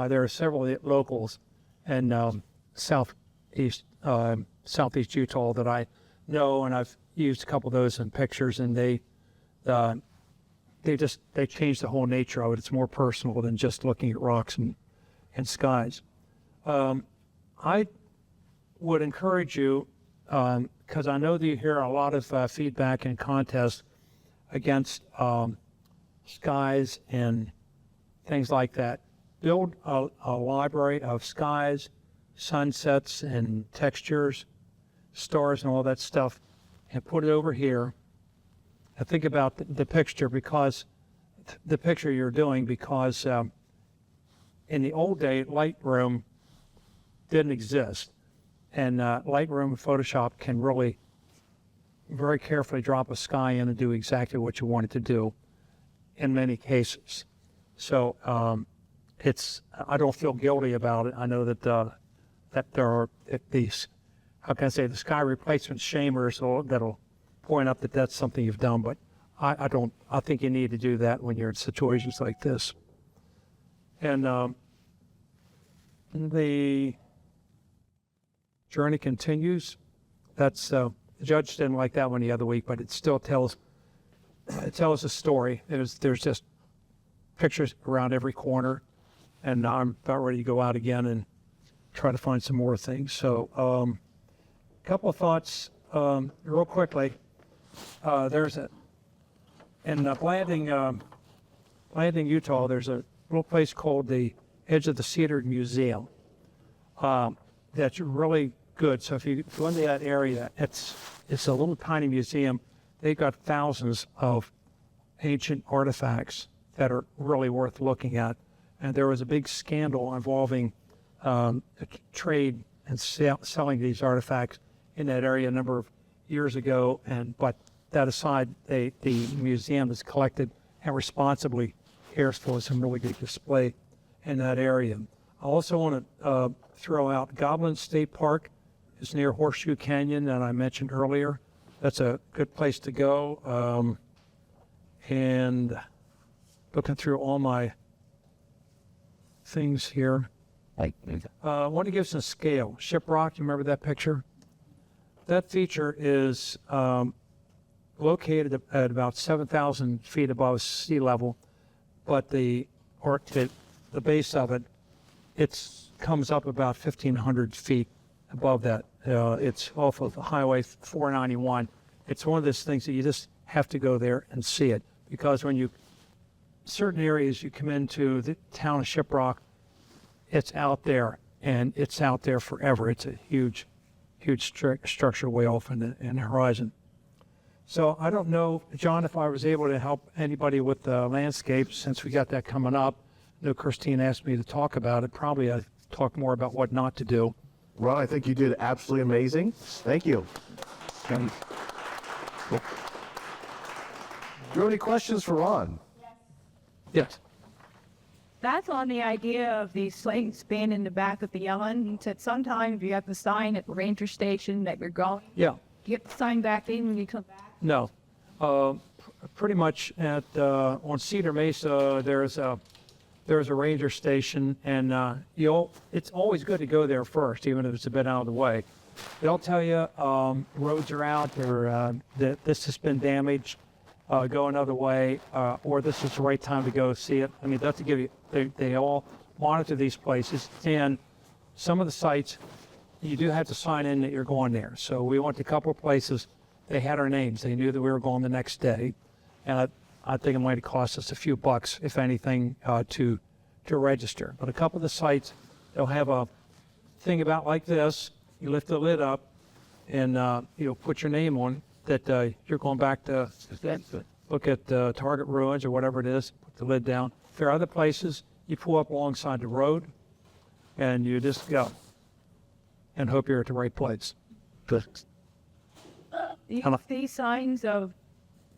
There are several locals in southeast Utah that I know, and I've used a couple of those in pictures, and they change the whole nature of it. It's more personal than just looking at rocks and skies. I would encourage you, because I know that you hear a lot of feedback and contests against skies and things like that. Build a library of skies, sunsets, and textures, stars, and all that stuff, and put it over here. And think about the picture you're doing, because in the old day, Lightroom didn't exist. And Lightroom and Photoshop can really very carefully drop a sky in and do exactly what you want it to do in many cases. So I don't feel guilty about it. I know that that there are these, how can I say, the sky replacement shamers that'll point up that that's something you've done. But I don't. I think you need to do that when you're in situations like this. And the journey continues. That's the judge didn't like that one the other week, but it still tells a story. There's just pictures around every corner, and I'm about ready to go out again and try to find some more things. So, a couple of thoughts real quickly. There's in Blanding, Utah. There's a little place called the Edge of the Cedar Museum. That's really good. So if you go into that area, it's a little tiny museum. They've got thousands of ancient artifacts that are really worth looking at. And there was a big scandal involving trade and selling these artifacts in that area a number of years ago. But that aside, the museum is collected and responsibly cares for some really good display in that area. I also want to throw out Goblin State Park is near Horseshoe Canyon that I mentioned earlier. That's a good place to go. And looking through all my things here. I want to give some scale. Shiprock, you remember that picture? That feature is located at about 7,000 feet above sea level, but the base of it comes up about 1,500 feet above that. It's off of Highway 491. It's one of those things that you just have to go there and see it, because when certain areas you come into the town of Shiprock, it's out there, and it's out there forever. It's a huge structure way off in the horizon. So I don't know, John, if I was able to help anybody with the landscape, since we got that coming up. I know Christine asked me to talk about it. Probably I'd talk more about what not to do. Ron, I think you did absolutely amazing. Thank you. Do you have any questions for Ron? Yes. That's on the idea of these things being in the back of the Ellen. He said sometimes you have to sign at the ranger station that you're going. Yeah. You have to sign back in when you come back. No. Pretty much on Cedar Mesa, there's a ranger station, and it's always good to go there first, even if it's a bit out of the way. They'll tell you roads are out, or that this has been damaged, go another way, or this is the right time to go see it. I mean, that's to give you. They all monitor these places, and some of the sites you do have to sign in that you're going there. So we went to a couple of places. They had our names. They knew that we were going the next day, and I think it might have cost us a few bucks, if anything, to register. But a couple of the sites, they'll have a thing about like this. You lift the lid up, and put your name on that. You're going back to look at Target Ruins or whatever it is. Put the lid down. If there are other places, you pull up alongside the road, and you just go, and hope you're at the right place. Do you see signs of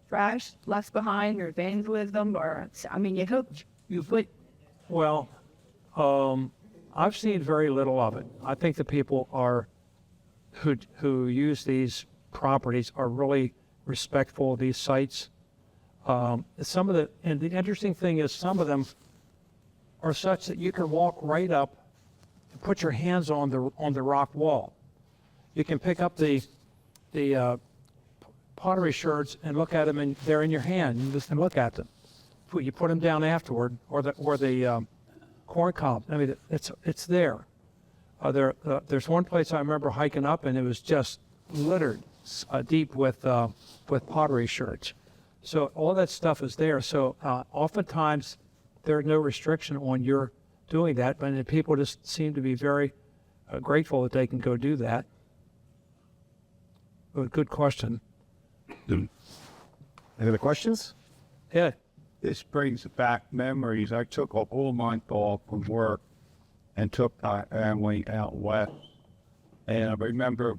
trash left behind or vandalism, or you put. Well, I've seen very little of it. I think the people who use these properties are really respectful of these sites. And the interesting thing is some of them are such that you can walk right up and put your hands on the rock wall. You can pick up the pottery sherds and look at them, and they're in your hand. You just look at them. You put them down afterward, or the corn cob. I mean, it's there. There's one place I remember hiking up, and it was just littered deep with pottery sherds. So all that stuff is there. So oftentimes there's no restriction on your doing that, but people just seem to be very grateful that they can go do that. Good question. Any other questions? Yeah. This brings back memories. I took a whole month off from work and took my family out west. And I remember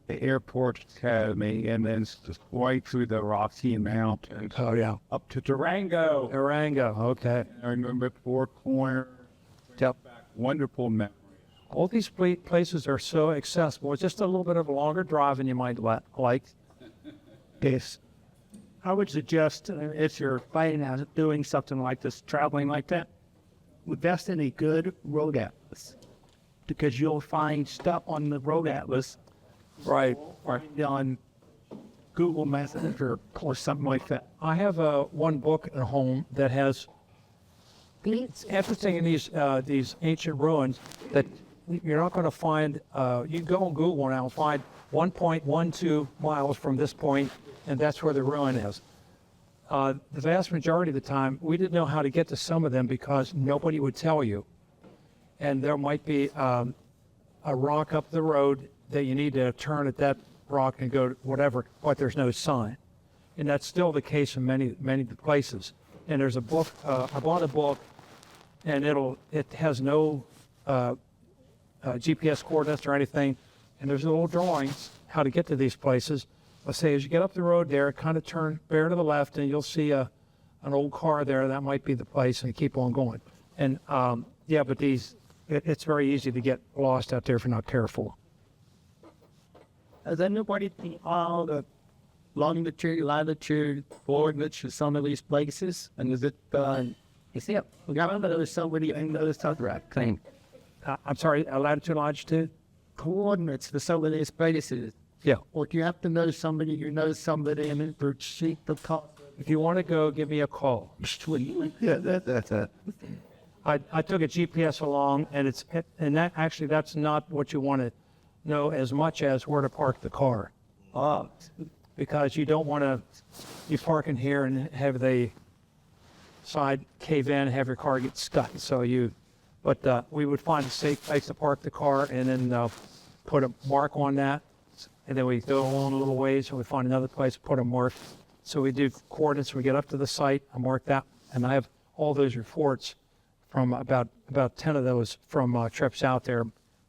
the airport academy, and then just right through the Rocky Mountains. Oh, yeah. Up to Durango. Durango, okay. I remember Four Corners. Yep. Wonderful memories. All these places are so accessible. It's just a little bit of a longer drive than you might like. Yes. I would suggest if you're planning on doing something like this, traveling like that, invest in a good road atlas, because you'll find stuff on the road atlas Right. on Google Maps or something like that. I have one book at home that has. It's interesting in these ancient ruins that you're not going to find. You can go on Google now and find 1.12 miles from this point, and that's where the ruin is. The vast majority of the time, we didn't know how to get to some of them because nobody would tell you. And there might be a rock up the road that you need to turn at that rock and go to whatever, but there's no sign. And that's still the case in many places. And there's a book, I bought a book, and it has no GPS coordinates or anything, and there's little drawings how to get to these places. Let's say as you get up the road there, kind of turn bear to the left, and you'll see an old car there. That might be the place, and keep on going. And yeah, but it's very easy to get lost out there if you're not careful. Has anybody seen all the longitude, latitude, coordinates for some of these places? And is it, you see, I remember there was somebody in those thing. I'm sorry, latitude, longitude? Coordinates for some of these places. Yeah. Or do you have to know somebody who knows somebody and then for sheet the call? If you want to go, give me a call. Yeah, that's it. I took a GPS along, and that's not what you want to know as much as where to park the car. Because you don't want to, you park in here and have the side cave in and have your car get stuck. But we would find a safe place to park the car and then put a mark on that. And then we go along a little ways and we find another place to put a mark. So we do coordinates. We get up to the site, I mark that, and I have all those reports from about 10 of those from trips out there,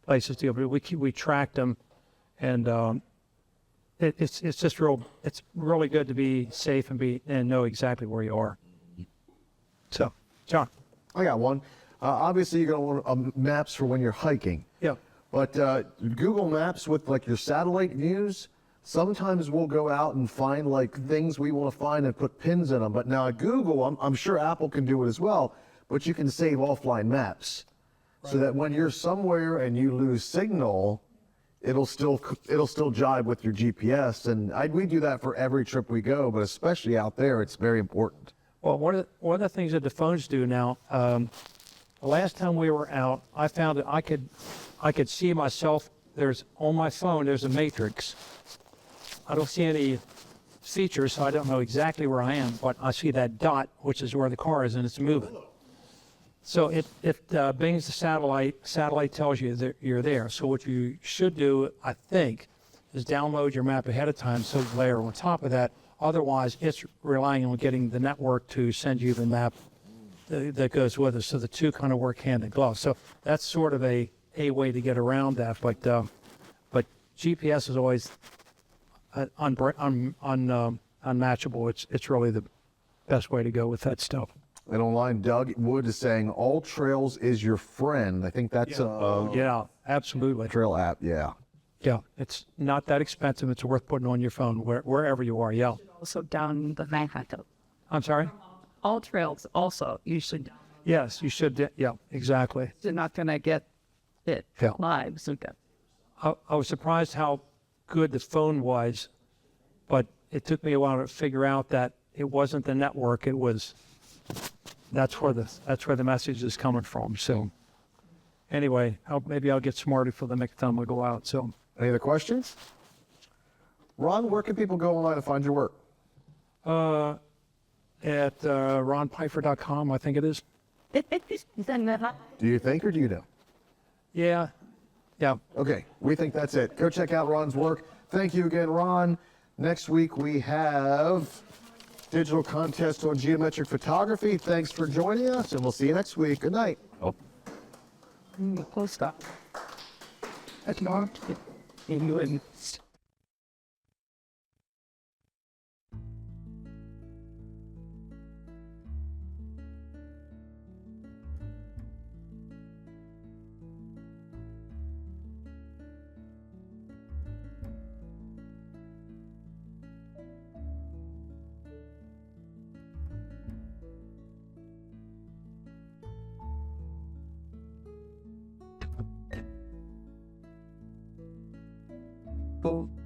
places to go. But we tracked them, and it's just it's really good to be safe and know exactly where you are. So, John. I got one. Obviously, you're going to want maps for when you're hiking. Yeah. But Google Maps with like your satellite views, sometimes we'll go out and find like things we want to find and put pins in them. But now at Google, I'm sure Apple can do it as well, but you can save offline maps. So that when you're somewhere and you lose signal, it'll still jive with your GPS. And we do that for every trip we go, but especially out there, it's very important. Well, one of the things that the phones do now, the last time we were out, I found that I could see myself. On my phone, there's a matrix. I don't see any features, so I don't know exactly where I am, but I see that dot, which is where the car is, and it's moving. So it bings the satellite tells you that you're there. So what you should do, I think, is download your map ahead of time so you layer on top of that. Otherwise, it's relying on getting the network to send you the map that goes with it. So the two kind of work hand in glove. So that's sort of a way to get around that. But GPS is always unmatchable. It's really the best way to go with that stuff. And online, Doug Wood is saying all trails is your friend. I think that's yeah, absolutely. trail app. Yeah. Yeah, it's not that expensive. It's worth putting on your phone wherever you are. Yeah. Also down the Manhattan. I'm sorry? All trails also, you should. Yes, you should. Yeah, exactly. You're not going to get hit Yeah. lives. Okay. I was surprised how good the phone was, but it took me a while to figure out that it wasn't the network. It was that's where the message is coming from. So anyway, maybe I'll get smarter for the next time we go out. So Any other questions? Ron, where can people go online to find your work? at ronpeiffer.com, I think it is. Do you think or do you know? Yeah. Okay, we think that's it. Go check out Ron's work. Thank you again, Ron. Next week we have digital contest on geometric photography. Thanks for joining us, and we'll see you next week. Good night. Close stop. That's not England. boom.